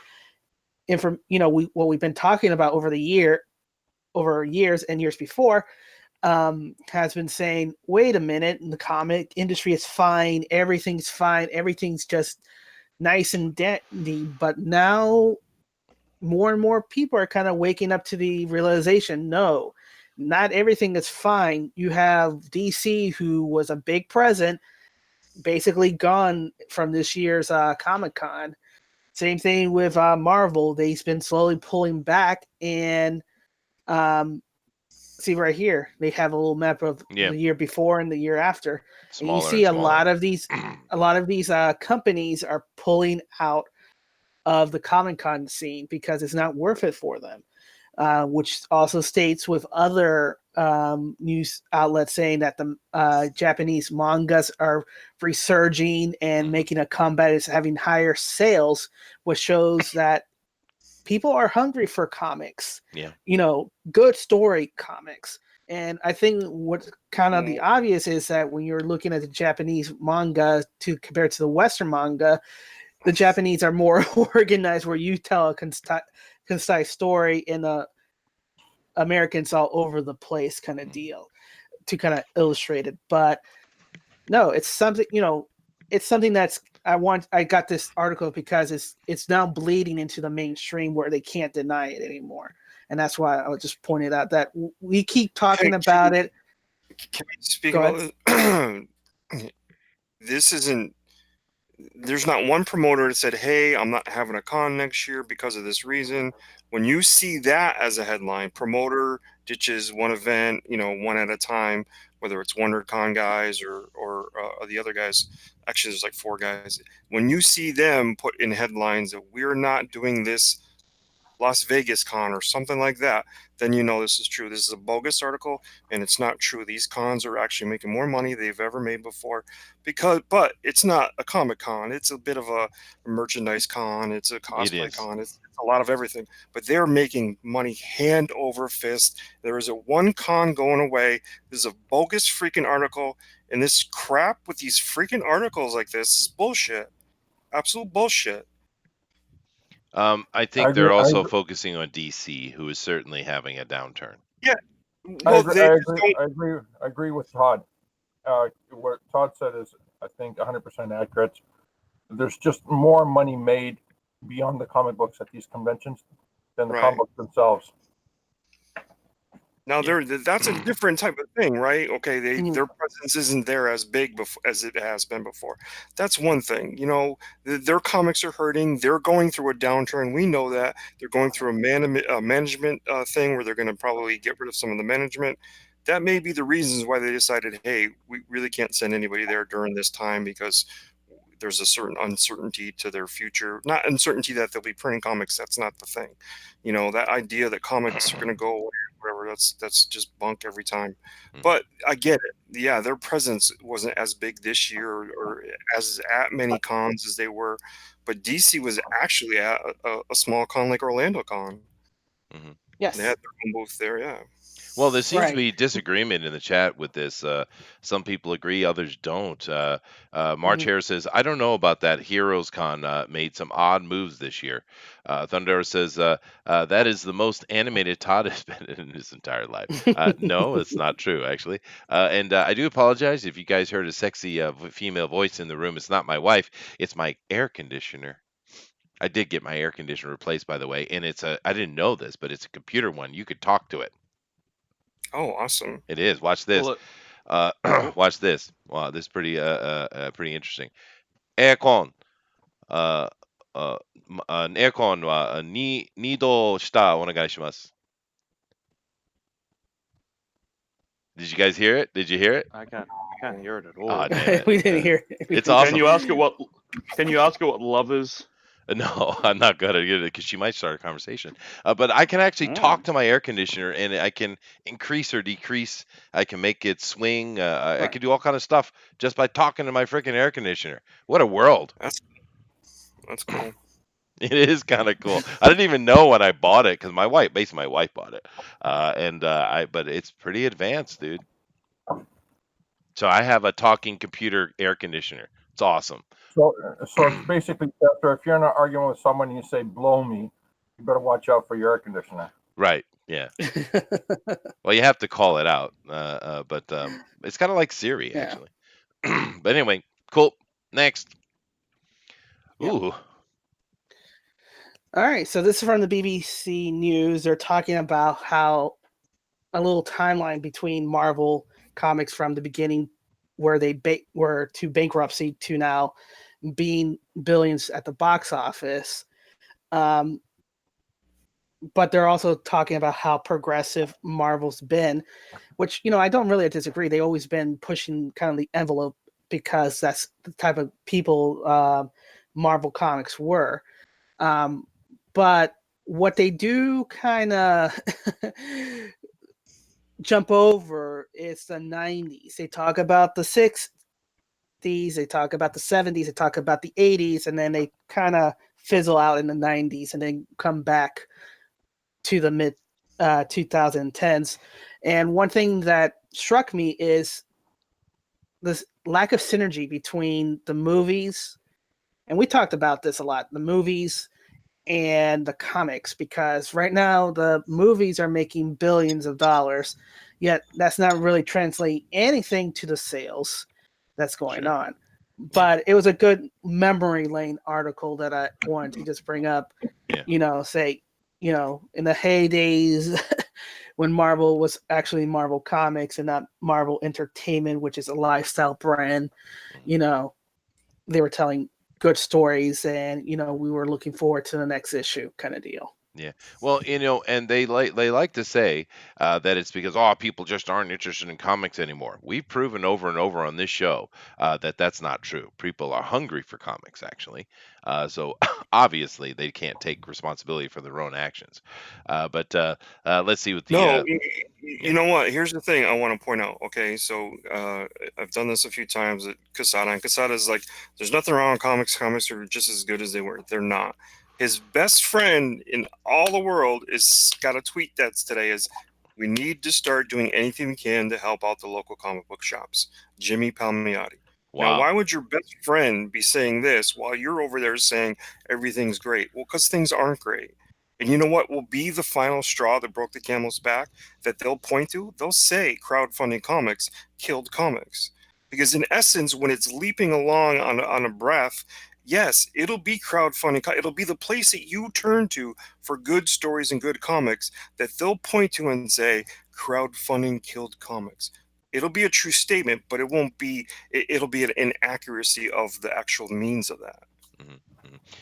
what we've been talking about over years and years before, has been saying, wait a minute, the comic industry is fine, everything's just nice and dandy. But now more and more people are kind of waking up to the realization, no, not everything is fine. You have DC, who was a big present, basically gone from this year's Comic Con. Same thing with Marvel. They've been slowly pulling back, and um, see right here, they have a little map of Yeah. the year before and the year after, and you Smaller see and a smaller. lot of these companies are pulling out of the Comic Con scene because it's not worth it for them. Which also states with other news outlets saying that the Japanese mangas are resurging and making a comeback, is having higher sales, which shows that people are hungry for comics. Yeah. Good story comics. And I think what kind of the obvious is that when you're looking at the Japanese manga to compare to the Western manga, the Japanese are more organized, where you tell a concise story in a Americans all over the place kind of deal to kind of illustrate it. But no, it's something, it's something that's I got this article because it's now bleeding into the mainstream where they can't deny it anymore. And that's why I would just point it out that we keep talking about it. Can we speak Go about this? This isn't. There's not one promoter that said, "Hey, I'm not having a con next year because of this reason." When you see that as a headline, promoter ditches one event, one at a time, whether it's WonderCon guys or the other guys. Actually, there's like four guys. When you see them put in headlines that we're not doing this Las Vegas Con or something like that, then you know this is true. This is a bogus article, and it's not true. These cons are actually making more money they've ever made before, but it's not a Comic Con. It's a bit of a merchandise con. It's a It cosplay is. con. It's a lot of everything. But they're making money hand over fist. There isn't one con going away. This is a bogus freaking article, and this crap with these freaking articles like this is bullshit. Absolute bullshit. I I think agree. they're I also agree. focusing on DC, who is certainly having a downturn. Yeah. I Well, agree. they I just agree. don't. I agree. I agree with Todd. What Todd said is, I think, 100% accurate. There's just more money made beyond the comic books at these conventions than the Right. comic books themselves. Now Yeah. that's a different type of thing, right? Okay, ahead. their presence isn't there as big as it has been before. That's one thing. Their comics are hurting. They're going through a downturn. We know that they're going through a management thing where they're going to probably get rid of some of the management. That may be the reasons why they decided, hey, we really can't send anybody there during this time because there's a certain uncertainty to their future. Not uncertainty that they'll be printing comics. That's not the thing. That idea that comics are going to go away, whatever. That's just bunk every time. But I get it. Yeah, their presence wasn't as big this year or as at many cons as they were. But DC was actually at a small con like Orlando Con. Mhm. They had Yes. their own booth there. Yeah. Well, there seems to Right. be disagreement in the chat with this. Some people agree, others don't. March Mhm. Harris says, "I don't know about that. Heroes Con made some odd moves this year." Thunder says, "That is the most animated Todd has been in his entire life." No, it's not true, actually. And I do apologize if you guys heard a sexy female voice in the room. It's not my wife. It's my air conditioner. I did get my air conditioner replaced, by the way, and I didn't know this, but it's a computer one. You could talk to it. Oh, awesome. It is. Watch Well, this. look, oh, Watch this. Wow, this is pretty interesting. Aircon. エアコンは2度下お願いします。Did you guys hear it? Did you hear it? I can't hear it at all. Oh, damn it. we didn't hear it. It's Can awesome. you ask her what? Can you ask her what love is? No, I'm not good at it because she might start a conversation. But I can actually talk to my air conditioner, and I can increase or decrease. I can make it swing. I Right. can do all kind of stuff just by talking to my freaking air conditioner. What a world! That's cool. It is kind of cool. I didn't even know when I bought it because my wife bought it, but it's pretty advanced, dude. So I have a talking computer air conditioner. It's awesome. So it's basically, Chester, if you're in an argument with someone and you say "blow me," you better watch out for your air conditioner. Right. Yeah. Well, you have to call it out, but it's kind of like Siri, Yeah. actually. But anyway, cool. Next. Yep. Ooh. All right, so this is from the BBC News. They're talking about how a little timeline between Marvel comics from the beginning, where they were to bankruptcy, to now being billions at the box office. But they're also talking about how progressive Marvel's been, which, I don't really disagree. They've always been pushing kind of the envelope because that's the type of people Marvel Comics were. But what they do kind of jump over is the 90s. They talk about the 60s, they talk about the 70s, they talk about the 80s, and then they kind of fizzle out in the 90s and then come back to the mid 2010s. And one thing that struck me is this lack of synergy between the movies, and we talked about this a lot, the movies and the comics, because right now the movies are making billions of dollars, yet that's not really translating anything to the sales that's going on. But it was a good memory lane article that I wanted to just bring up. Say, in the heydays when Marvel was actually Marvel Comics and not Marvel Entertainment, which is a lifestyle brand, they were telling good stories, and we were looking forward to the next issue, kind of deal. Yeah. Well, and they like to say that it's because people just aren't interested in comics anymore. We've proven over and over on this show that that's not true. People are hungry for comics, actually. So obviously they can't take responsibility for their own actions. But let's see what the No, you know what? Here's the thing I want to point out. Okay, so I've done this a few times at Casada, and Casada's like, there's nothing wrong with comics. Comics are just as good as they were. They're not. His best friend in all the world is got a tweet that's today is, we need to start doing anything we can to help out the local comic book shops. Jimmy Palmiotti. Now, wow. why would your best friend be saying this while you're over there saying everything's great? Well, because things aren't great. And you know what will be the final straw that broke the camel's back that they'll point to? They'll say crowdfunding comics killed comics. Because in essence, when it's leaping along on a breath, yes, it'll be crowdfunding. It'll be the place that you turn to for good stories and good comics that they'll point to and say crowdfunding killed comics. It'll be a true statement, but it won't be. It'll be an inaccuracy of the actual means of that.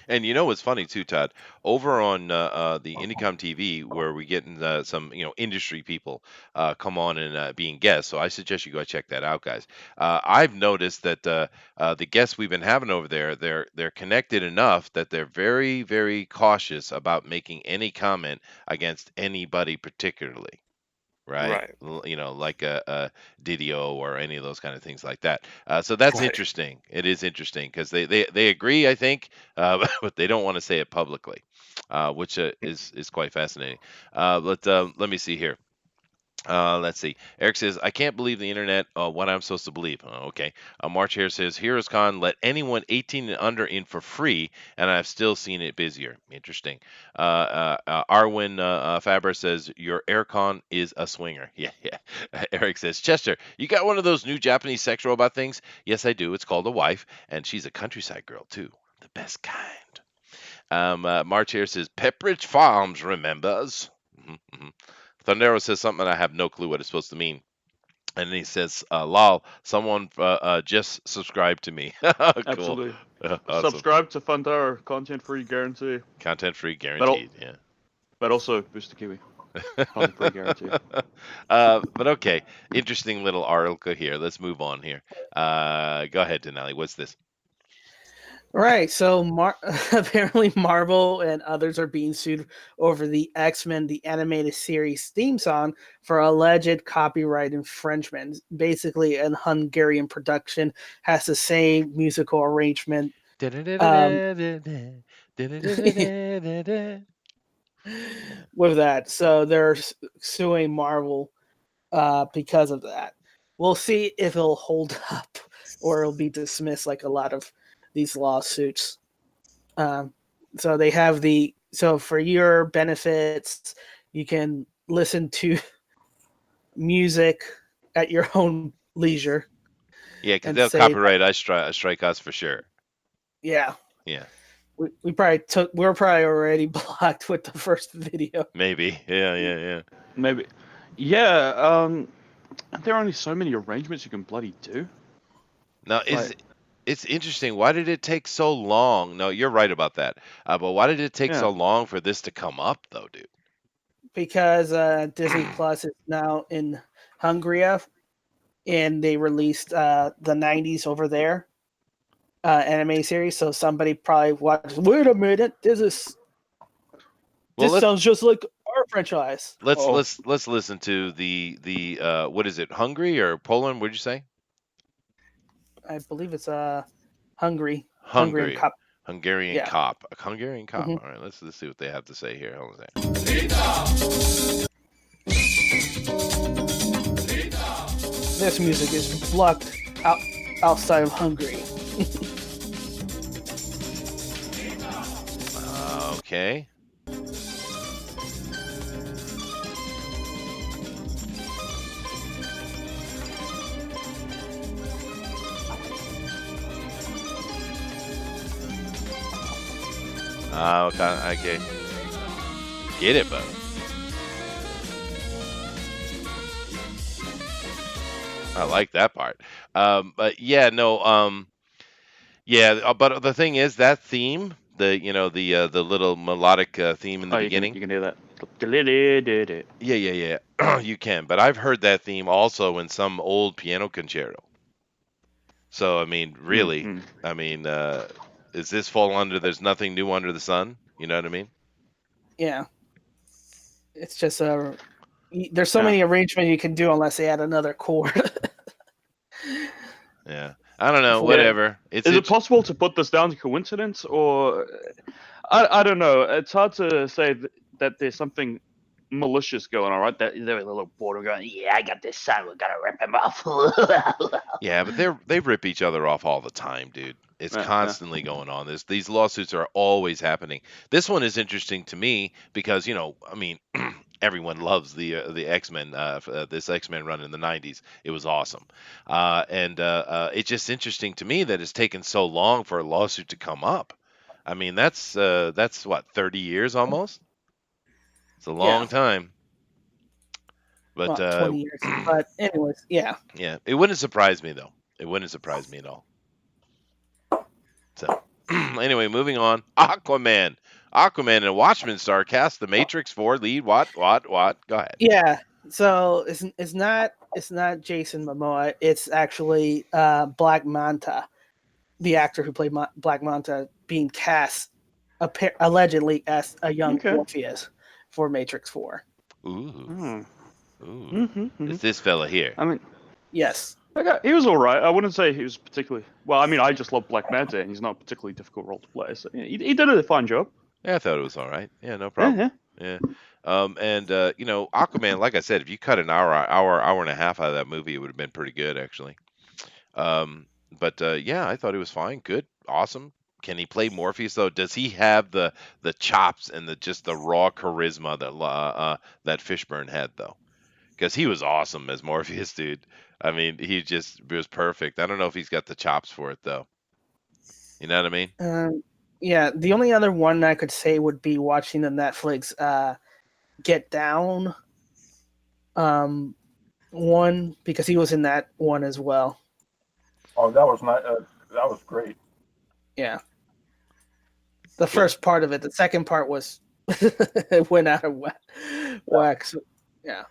And what's funny too, Todd? Over on the Indicom TV, where we get some industry people come on and being guests. So I suggest you go check that out, guys. I've noticed that the guests we've been having over there, they're connected enough that they're very, very cautious about making any comment against anybody particularly. Right. Like a Didio or any of those kind of things like that. So that's Right. interesting. It is interesting because they agree, I think, but they don't want to say it publicly, which is quite fascinating. Let me see here. Let's see. Eric says, I can't believe the internet. What I'm supposed to believe. Okay. March here says, Heroes Con let anyone 18 and under in for free, and I've still seen it busier. Interesting. Arwin Faber says, your aircon is a swinger. Yeah, yeah. Eric says, Chester, you got one of those new Japanese sex robot things? Yes, I do. It's called a wife, and she's a countryside girl, too. The best kind. March here says, Pepperidge Farms remembers. Thundero says something I have no clue what it's supposed to mean. And he says, lol, someone just subscribed to me. Cool. Absolutely. Awesome. Subscribe to Thundero, content free guarantee. Content free guaranteed, yeah. But also Booster Kiwi. 100% guarantee. But okay, interesting little article here. Let's move on here. Go ahead, Dinale. What's this? Right. So apparently Marvel and others are being sued over the X-Men the animated series theme song for alleged copyright infringement. Basically, a Hungarian production has the same musical arrangement with that. So they're suing Marvel because of that. We'll see if it'll hold up or it'll be dismissed like a lot of these lawsuits. So they have so for your benefits, you can listen to music at your own leisure. Yeah, because And they'll say copyright strike us for sure. Yeah. Yeah, We we're probably already blocked with the first video. maybe. Yeah. Maybe. Yeah. There are only so many arrangements you can bloody do. Now, it's interesting. Why did it take so long? No, you're right about that. But why did it take Yeah. so long for this to come up, though, dude? Because Disney Plus is now in Hungary, and they released the 90s over there anime series. So somebody probably watched, wait a minute, this sounds just like our franchise. Let's listen to the what is it? Hungary or Poland? What'd you say? I believe it's Hungary. Hungarian Cop. Hungarian Yeah. cop. A Hungarian cop. Mhm. All right, let's see what they have to say here. Hold on a second. This music is blocked outside of Hungary. Okay. Okay. Get it, bud. I like that part. But yeah, no. Yeah, but the thing is that theme, the little melodic theme in the beginning. You can hear that. Yeah. You can, but I've heard that theme also in some old piano concerto. So I mean, really, Mm-hmm. I mean, is this fall under? There's nothing new under the sun. You know what I mean? Yeah. It's just there's so many arrangements you can do unless they add another chord. Yeah. I don't know. Yeah. Whatever. Is it possible to put this down to coincidence, or I don't know. It's hard to say that there's something malicious going on, right? That they're a little bored of going, yeah, I got this son, we're gonna rip him off. Yeah, but they rip each other off all the time, dude. It's constantly going on. These lawsuits are always happening. This one is interesting to me because I mean, everyone loves the X-Men. This X-Men run in the '90s, it was awesome, and it's just interesting to me that it's taken so long for a lawsuit to come up. I mean, that's what 30 years almost. It's a long time. But 20 years. But anyways, yeah. Yeah, it wouldn't surprise me though. It wouldn't surprise me at all. So, anyway, moving on. Aquaman and a Watchmen star cast the Matrix 4 lead. What? Go ahead. Yeah. So it's not Jason Momoa. It's actually Black Manta, the actor who played Black Manta, being cast allegedly as a young Morpheus for Matrix 4. Ooh. Mm-hmm. It's this fella here. I mean, yes. He was all right. I wouldn't say he was particularly. Well, I mean, I just love Black Manta, and he's not a particularly difficult role to play. So he did a fine job. Yeah, I thought it was all right. Yeah, no problem. Yeah. And Aquaman, like I said, if you cut an hour and a half out of that movie, it would have been pretty good, actually. But yeah, I thought it was fine. Good. Awesome. Can he play Morpheus though? Does he have the chops and the raw charisma that Fishburne had though? Because he was awesome as Morpheus, dude. I mean, he was perfect. I don't know if he's got the chops for it though. You know what I mean? Yeah. The only other one I could say would be watching the Netflix Get Down one, because he was in that one as well. Oh, that was not. That was great. Yeah. The first part of it. The second part was It went out of whack. So, yeah.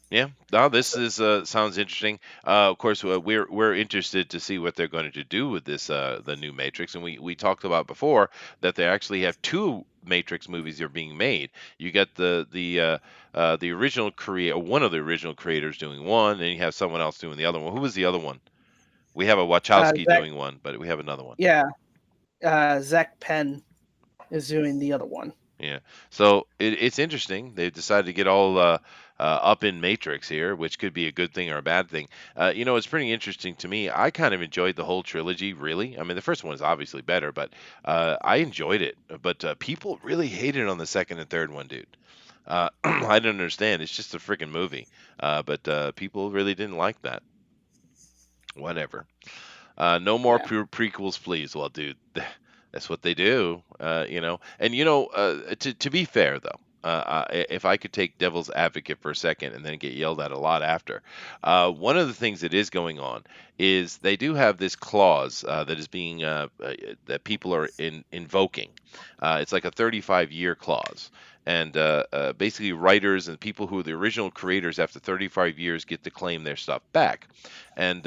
Yeah, no, this is sounds interesting. Of course, we're interested to see what they're going to do with this the new Matrix, and we talked about before that they actually have two Matrix movies that are being made. You got the original one of the original creators doing one, and you have someone else doing the other one. Who was the other one? We have a Wachowski Zach, doing one, but we have another one. yeah. Zach Penn is doing the other one. Yeah. So it's interesting. They've decided to get all up in Matrix here, which could be a good thing or a bad thing. It's pretty interesting to me. I kind of enjoyed the whole trilogy, really. I mean, the first one is obviously better, but I enjoyed it. But people really hated on the second and third one, dude. I don't understand. It's just a freaking movie. But people really didn't like that. Whatever. No more Yeah. prequels, please. Well, dude, that's what they do, And to be fair, though, if I could take devil's advocate for a second and then get yelled at a lot after, one of the things that is going on is they do have this clause that is being that people are invoking. It's like a 35-year clause. And basically, writers and people who are the original creators after 35 years get to claim their stuff back. And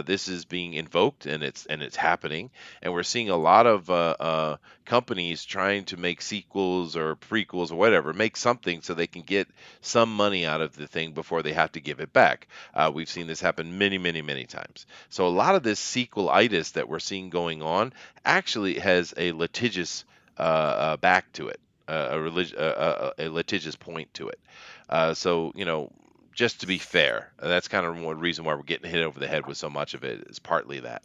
this is being invoked, and it's happening. And we're seeing a lot of companies trying to make sequels or prequels or whatever, make something so they can get some money out of the thing before they have to give it back. We've seen this happen many, many, many times. So a lot of this sequel-itis that we're seeing going on actually has a litigious back to it. A litigious point to it. So, just to be fair, that's kind of one reason why we're getting hit over the head with so much of it is partly that.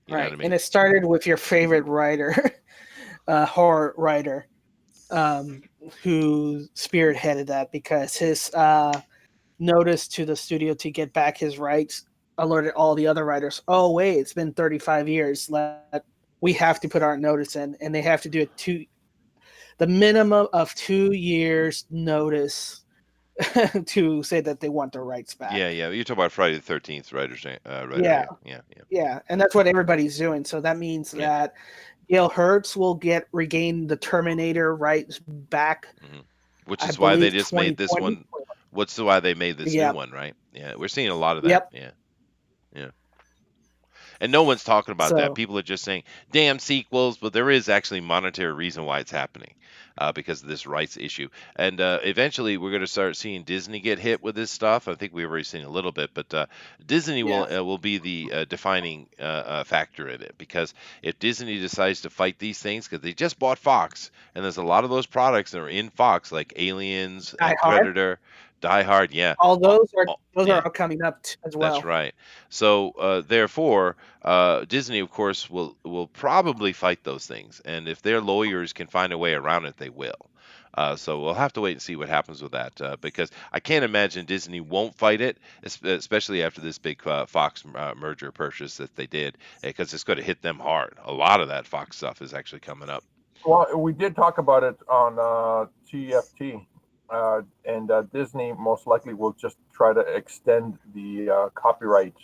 You know Right. what I mean? And it started with your favorite writer, horror writer, who spearheaded that because his notice to the studio to get back his rights alerted all the other writers, oh, wait, it's been 35 years. We have to put our notice in, and they have to do it the minimum of 2 years notice to say that they want their rights back. Yeah. You're talking about Friday the 13th writers, right? Yeah. Yeah. And that's what everybody's doing. So that means that Gail Hertz will regain the Terminator rights back. Mm-hmm. Which is why they just made this one. Why they made this new one, right? Yeah, we're seeing a lot of that. Yep. Yeah. And no one's talking about that. People are just saying, damn sequels, but there is actually monetary reason why it's happening because of this rights issue. And eventually we're going to start seeing Disney get hit with this stuff. I think we've already seen a little bit, but Disney will be the defining factor in it because if Disney decides to fight these things, because they just bought Fox, and there's a lot of those products that are in Fox, like Aliens, Predator, Die Hard, yeah. All those are all coming up as well. That's right. So therefore, Disney, of course, will probably fight those things, and if their lawyers can find a way around it, they will. So we'll have to wait and see what happens with that because I can't imagine Disney won't fight it, especially after this big Fox merger purchase that they did, because it's going to hit them hard. A lot of that Fox stuff is actually coming up. Well, we did talk about it on TFT. And Disney most likely will just try to extend the copyright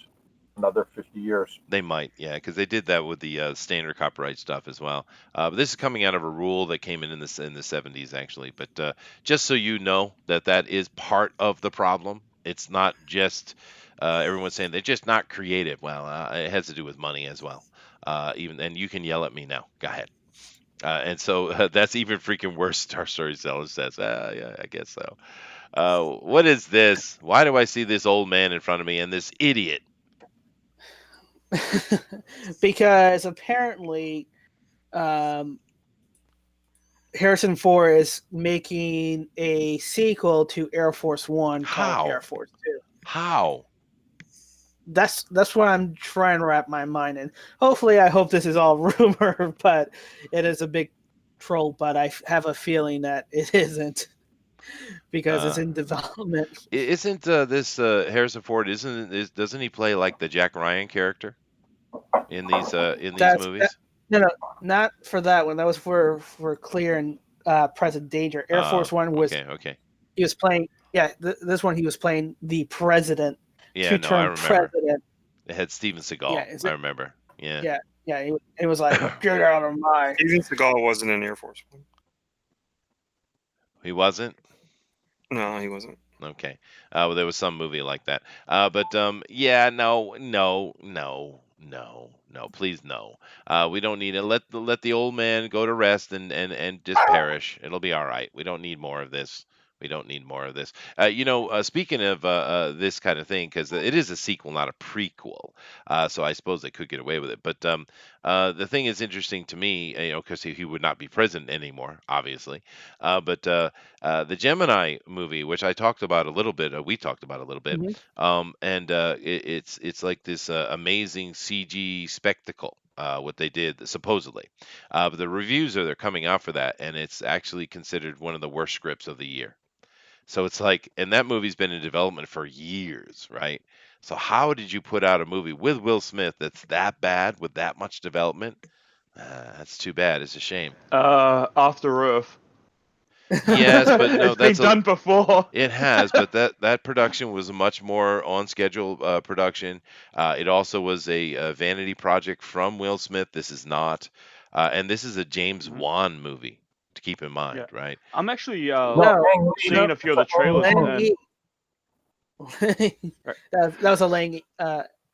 another 50 years. They might, yeah, because they did that with the standard copyright stuff as well. But this is coming out of a rule that came in the 70s, actually. But just so you know that is part of the problem. It's not just everyone's saying they're just not creative. Well, it has to do with money as well. And you can yell at me now. Go ahead. And so that's even freaking worse. Star Storyteller says, yeah, I guess so. What is this? Why do I see this old man in front of me and this idiot? Because apparently Harrison Ford is making a sequel to Air Force One called Air Force Two. How? That's what I'm trying to wrap my mind in. Hopefully, I hope this is all rumor, but it is a big troll. But I have a feeling that it isn't because it's in development. Isn't this Harrison Ford? Doesn't he play like the Jack Ryan character in these movies? No, not for that one. That was for Clear and Present Danger. Air Force One was okay. He was playing. Yeah, this one he was playing the president. Yeah, no, I remember. President. It had Steven Seagal. I remember. Yeah. It was like, get out of my. Steven Seagal wasn't in Air Force One. He wasn't. No, he wasn't. Okay. Well, there was some movie like that. But yeah, no, no, no, no, no. Please, no. We don't need it. Let the old man go to rest and just perish. It'll be all right. We don't need more of this. We don't need more of this. Speaking of this kind of thing, because it is a sequel, not a prequel, so I suppose they could get away with it. But the thing is interesting to me, because he would not be president anymore, obviously. But the Gemini movie, which I talked about a little bit, we talked about a little bit, Mhm. and it's like this amazing CG spectacle. What they did supposedly, but the reviews they're coming out for that, and it's actually considered one of the worst scripts of the year. So it's like, and that movie's been in development for years, right? So how did you put out a movie with Will Smith that's that bad with that much development? That's too bad. It's a shame. After Earth. Yes, but no, It's been done before. it has, but that production was a much more on schedule production. It also was a vanity project from Will Smith. This is not, and this is a James Mhm. Wan movie to keep in mind, Yeah. right? I'm actually No, No, Ang Lee. seeing a few of the trailers, Lang and Lee. Right. that was a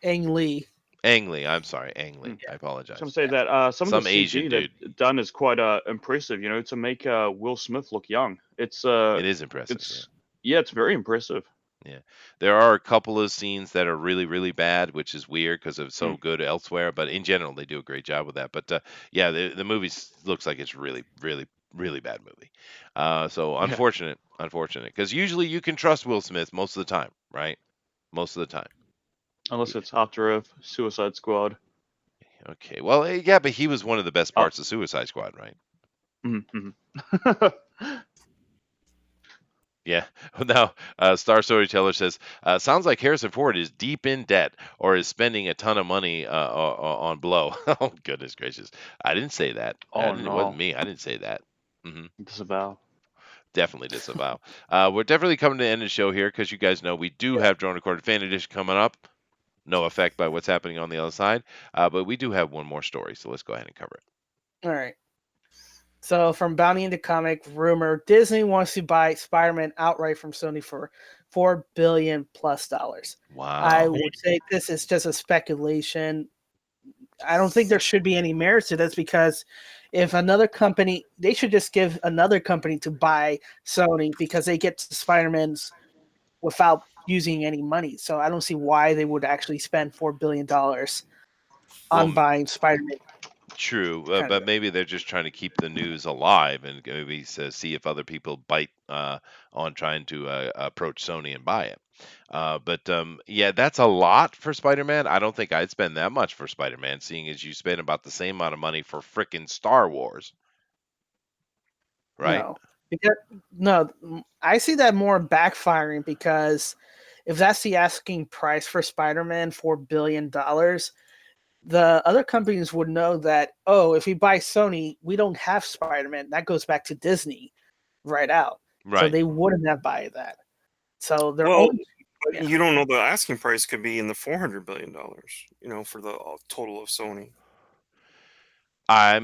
Ang Lee. Ang Lee, I'm sorry, Ang Lee. Mm. I I apologize. was gonna say that some of Some the Asian CG dude. they've done is quite impressive. To make Will Smith look young. It's It is impressive. it's very impressive. Yeah, there are a couple of scenes that are really, really bad, which is weird because it's so Mm. good elsewhere. But in general, they do a great job with that. But yeah, the movie looks like it's really, really, really bad movie. So Yeah. unfortunate, because usually you can trust Will Smith most of the time, right? Most of the time. Unless it's After Earth, Suicide Squad. Okay, well, yeah, but he was one of the best Oh. parts of Suicide Squad, right? Mhm. Yeah. Now, Star Storyteller says, sounds like Harrison Ford is deep in debt or is spending a ton of money on blow. Oh, goodness gracious. I didn't say that. Oh It wasn't no, me. I didn't say that. disavow. Definitely disavow. We're definitely coming to the end of the show here because you guys know we do have Drone Recorded Fan Edition coming up. No effect by what's happening on the other side. But we do have one more story, so let's go ahead and cover it. All right. So from Bounty into Comic rumor, Disney wants to buy Spider-Man outright from Sony for $4 billion plus. Wow. I would say this is just a speculation. I don't think there should be any merit to this because if another company, they should just give another company to buy Sony because they get Spider-Man's without using any money. So I don't see why they would actually spend $4 billion on Well, buying Spider-Man. true, Kind but of. maybe they're just trying to keep the news alive and maybe see if other people bite on trying to approach Sony and buy it. But yeah, that's a lot for Spider-Man. I don't think I'd spend that much for Spider-Man, seeing as you spend about the same amount of money for frickin' Star Wars, right? No, because, no, I see that more backfiring because if that's the asking price for Spider-Man, $4 billion, the other companies would know that, oh, if we buy Sony, we don't have Spider-Man. That goes back to Disney right out. So Right. they wouldn't have buy that. So they're Well, only but you don't know the asking price could be in the $400 billion, for the total of Sony. I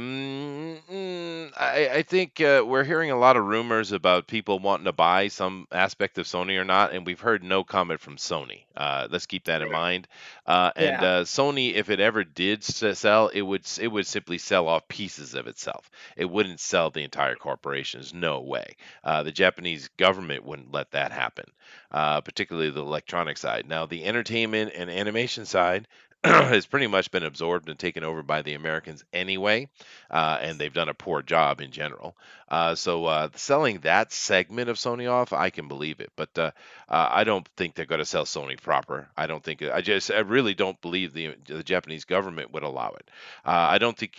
think we're hearing a lot of rumors about people wanting to buy some aspect of Sony or not, and we've heard no comment from Sony. Let's keep that in mind. And Yeah. Sony, if it ever did sell, it would simply sell off pieces of itself. It wouldn't sell the entire corporation. There's no way. The Japanese government wouldn't let that happen, particularly the electronic side. Now, the entertainment and animation side has pretty much been absorbed and taken over by the Americans anyway, and they've done a poor job in general. So selling that segment of Sony off, I can believe it, but I don't think they're going to sell Sony proper. I don't think. I really don't believe the Japanese government would allow it. I don't think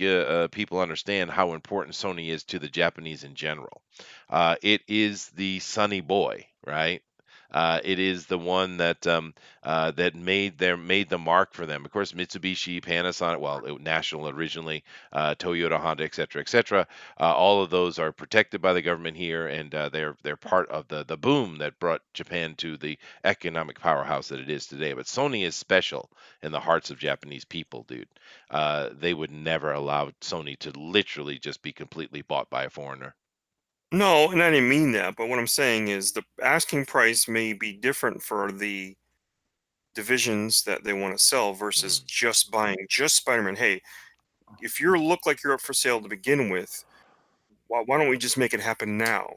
people understand how important Sony is to the Japanese in general. It is the Sunny boy, right? It is the one that made the mark for them. Of course, Mitsubishi, Panasonic, National originally, Toyota, Honda, etc., etc. All of those are protected by the government here, and they're part of the boom that brought Japan to the economic powerhouse that it is today. But Sony is special in the hearts of Japanese people, dude. They would never allow Sony to literally just be completely bought by a foreigner. No, and I didn't mean that. But what I'm saying is the asking price may be different for the divisions that they want to sell versus just buying just Spider-Man. Hey, if you look like you're up for sale to begin with, why don't we just make it happen now?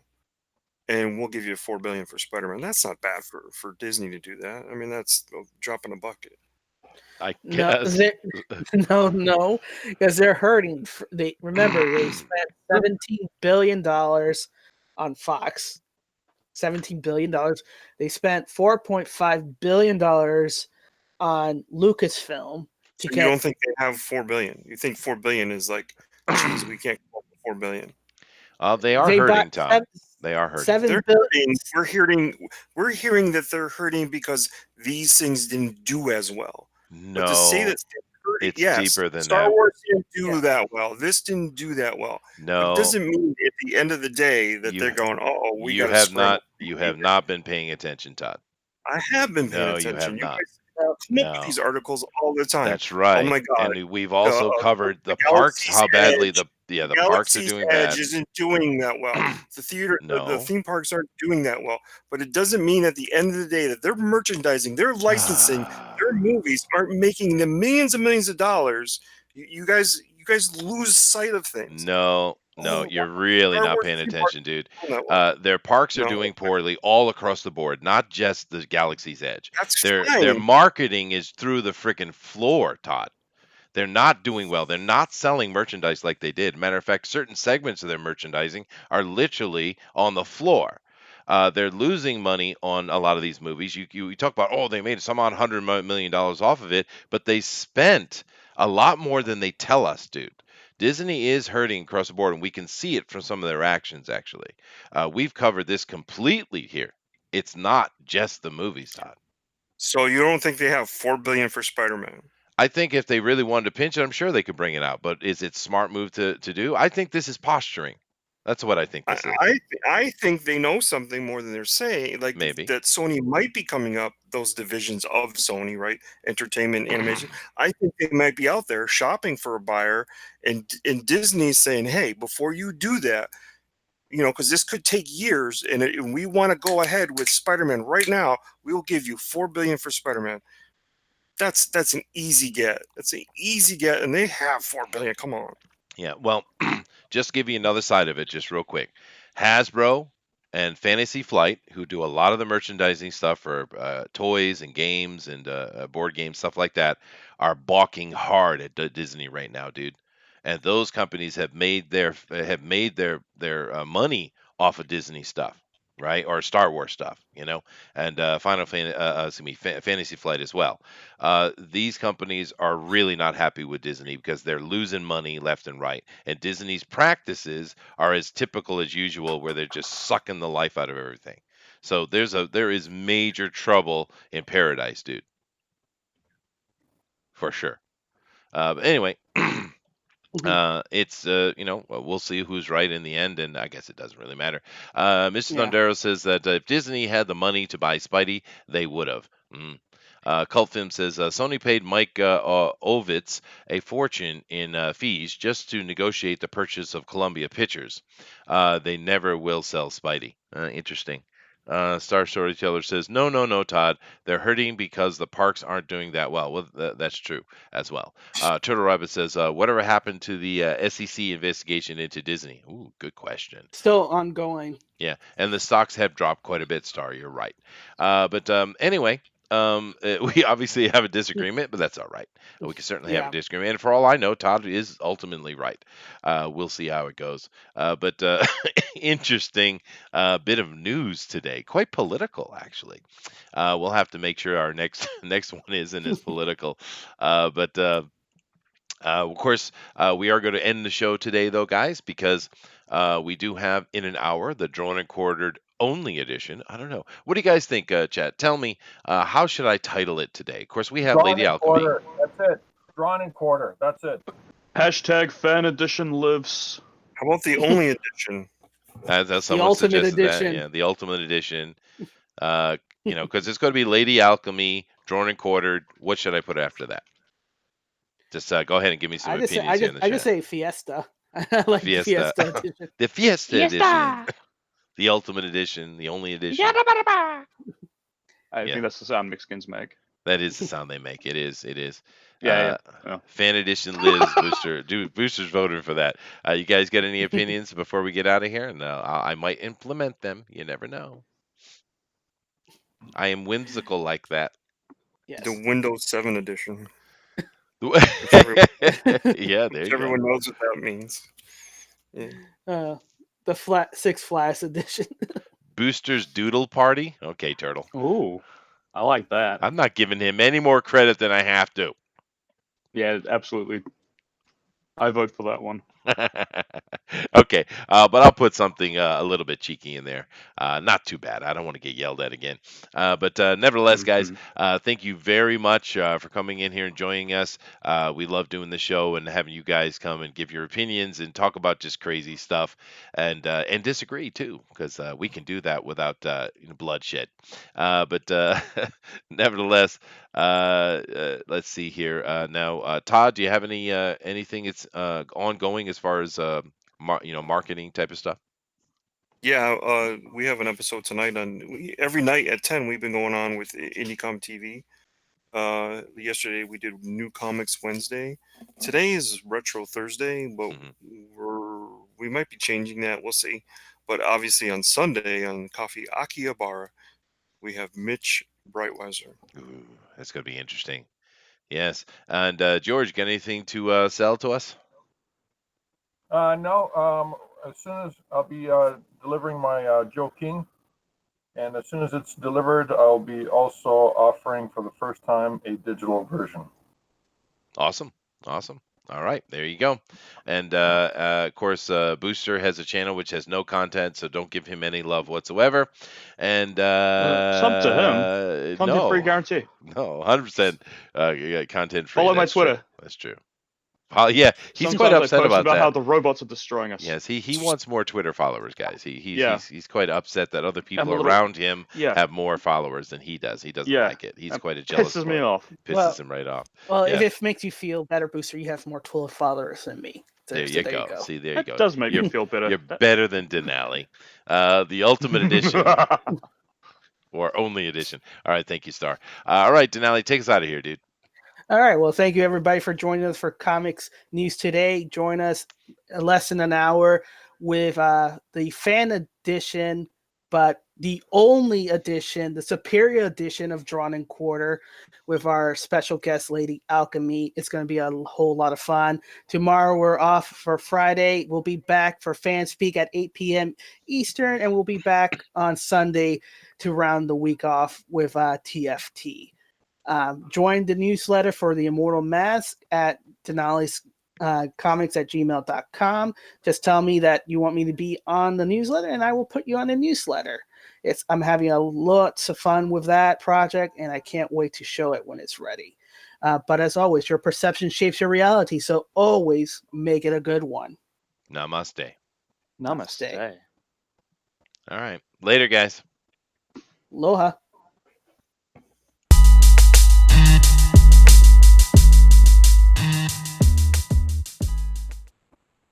And we'll give you $4 billion for Spider-Man. That's not bad for Disney to do that. I mean, that's a drop in a bucket. I No, guess. no, because they're hurting. They remember they spent $17 billion on Fox. $17 billion. They spent $4.5 billion on Lucasfilm to So you don't get. think they have $4 billion? You think $4 billion is like, geez, we can't come up with $4 billion? They are They bought hurting, Todd. They are hurting. seven They're billion. hurting. We're hearing that they're hurting because these things didn't do as well. But to say No, that they're hurting, it's yes, deeper than Star that. Wars didn't do Yeah. that well. This didn't do that well. But it No, doesn't mean at the end of the day that You- they're going, oh, we you got to have scramble. not. You have not been paying attention, Todd. I have been paying No, you attention. have You not. guys come up with No. these articles all the time. That's right. Oh my God. And we've also covered the parks, Galaxy's how badly Edge- the parks are Galaxy's doing Edge bad. isn't doing that well. The No. theme parks aren't doing that well. But it doesn't mean at the end of the day that their merchandising, their licensing, their movies aren't making them millions and millions of dollars. You guys lose sight of things. No, Oh, you're really Star not Wars paying theme attention, dude. doing that well. Their parks are No. doing poorly all across the board, not just the Galaxy's Edge. That's Their fine. marketing is through the freaking floor, Todd. They're not doing well. They're not selling merchandise like they did. Matter of fact, certain segments of their merchandising are literally on the floor. They're losing money on a lot of these movies. You talk about, oh, they made some odd $100 million off of it, but they spent a lot more than they tell us, dude. Disney is hurting across the board, and we can see it from some of their actions, actually. We've covered this completely here. It's not just the movies, Todd. So you don't think they have $4 billion for Spider-Man? I think if they really wanted to pinch it, I'm sure they could bring it out. But is it smart move to do? I think this is posturing. That's what I think this is. I think they know something more than they're saying. Like Maybe. that Sony might be coming up, those divisions of Sony, right? Entertainment, animation. I think they might be out there shopping for a buyer, and Disney's saying, hey, before you do that, because this could take years, and we want to go ahead with Spider-Man right now. We'll give you $4 billion for Spider-Man. That's an easy get. That's an easy get, and they have $4 billion. Come on. Yeah. Well, just to give you another side of it, just real quick. Hasbro and Fantasy Flight, who do a lot of the merchandising stuff for toys and games and board games, stuff like that, are balking hard at Disney right now, dude. And those companies have made their money off of Disney stuff, right? Or Star Wars stuff, and Fantasy Flight as well. These companies are really not happy with Disney because they're losing money left and right. And Disney's practices are as typical as usual, where they're just sucking the life out of everything. So there is major trouble in paradise, dude, for sure. But anyway. It's we'll see who's right in the end, and I guess it doesn't really matter. Mr. Yeah. Thundero says that if Disney had the money to buy Spidey, they would have. Cult Film says Sony paid Mike Ovitz a fortune in fees just to negotiate the purchase of Columbia Pictures. They never will sell Spidey. Interesting. Star Storyteller says, no, Todd. They're hurting because the parks aren't doing that well. Well, that's true as well. Turtle Rabbit says, whatever happened to the SEC investigation into Disney? Ooh, good question. Still ongoing. Yeah, and the stocks have dropped quite a bit, Star. You're right. But anyway, we obviously have a disagreement, but that's all right. We can certainly have a disagreement. And for all I know, Todd is ultimately right. We'll see how it goes. But interesting bit of news today. Quite political, actually. We'll have to make sure our next one isn't as political. But of course, we are going to end the show today, though, guys, because we do have in an hour the Drawn and Quartered only edition. I don't know. What do you guys think, chat? Tell me, how should I title it today? Of course, we have Drawn Lady and Alchemy. Quarter. That's it. Drawn and Quarter. That's it. Hashtag fan edition lives. How about the only edition? That's someone ultimate suggested that. edition. Yeah, the ultimate edition. Because it's going to be Lady Alchemy, Drawn and Quartered. What should I put after that? Just go ahead and give me some opinions here in the chat. I just say Fiesta. I like the Fiesta. Fiesta edition. The Fiesta edition. Fiesta! The ultimate edition, the only edition. I Yeah. think that's the sound Mexicans make. That is the sound they make. It is. Yeah. Fan edition Liz Booster. Booster's voting for that. You guys got any opinions before we get out of here? And I might implement them. You never know. I am whimsical like that. Yes. The Windows 7 edition. Yeah, there you Everyone go. knows what that means. Yeah. The Six Flags edition. Booster's Doodle Party. Okay, Turtle. Ooh, I like that. I'm not giving him any more credit than I have to. Yeah, absolutely. I vote for that one. Okay, but I'll put something a little bit cheeky in there. Not too bad. I don't want to get yelled at again. But nevertheless, guys, thank you very much for coming in here and joining us. We love doing the show and having you guys come and give your opinions and talk about just crazy stuff and disagree too, because we can do that without bloodshed. But nevertheless, let's see here. Now, Todd, do you have anything that's ongoing as far as marketing type of stuff? Yeah, we have an episode tonight every night at 10. We've been going on with IndieCom TV. Yesterday we did New Comics Wednesday. Today is Retro Thursday, but we might be changing that. We'll see. But obviously on Sunday on Coffee Akihabara, we have Mitch Brightweiser. Ooh, that's going to be interesting. Yes. And George, got anything to sell to us? No. As soon as I'll be delivering my Joe King, and as soon as it's delivered, I'll be also offering for the first time a digital version. Awesome. All right, there you go. And of course, Booster has a channel which has no content, so don't give him any love whatsoever. And Some to him. Content free guarantee. No, 100% content free. Follow my Twitter. That's true. Yeah, he's Sometimes quite upset I post about that. how the robots are destroying us. Yes, he wants more Twitter followers, guys. He's quite upset that other people little- around him Yeah. have more followers than he does. He doesn't Yeah. like it. He's That quite a jealous pisses boy. me off. Pisses him right off. Well, Yeah. if it makes you feel better, Booster, you have more Twitter followers than me. So There you go. See, there you That go. does make you're, me feel better. You're better than Dinale. The Ultimate Edition or Only Edition. All right, thank you, Star. All right, Dinale, take us out of here, dude. All right. Well, thank you everybody for joining us for Comics News Today. Join us in less than an hour with the fan edition, but the only edition, the superior edition of Drawn and Quarter with our special guest, Lady Alchemy. It's going to be a whole lot of fun. Tomorrow we're off for Friday. We'll be back for Fan Speak at 8 p.m. Eastern, and we'll be back on Sunday to round the week off with TFT. Join the newsletter for the Immortal Mask at dinalescomics@gmail.com. Just tell me that you want me to be on the newsletter, and I will put you on the newsletter. I'm having a lots of fun with that project, and I can't wait to show it when it's ready. But as always, your perception shapes your reality, so always make it a good one. Namaste. Namaste. All right. Later, guys. Aloha.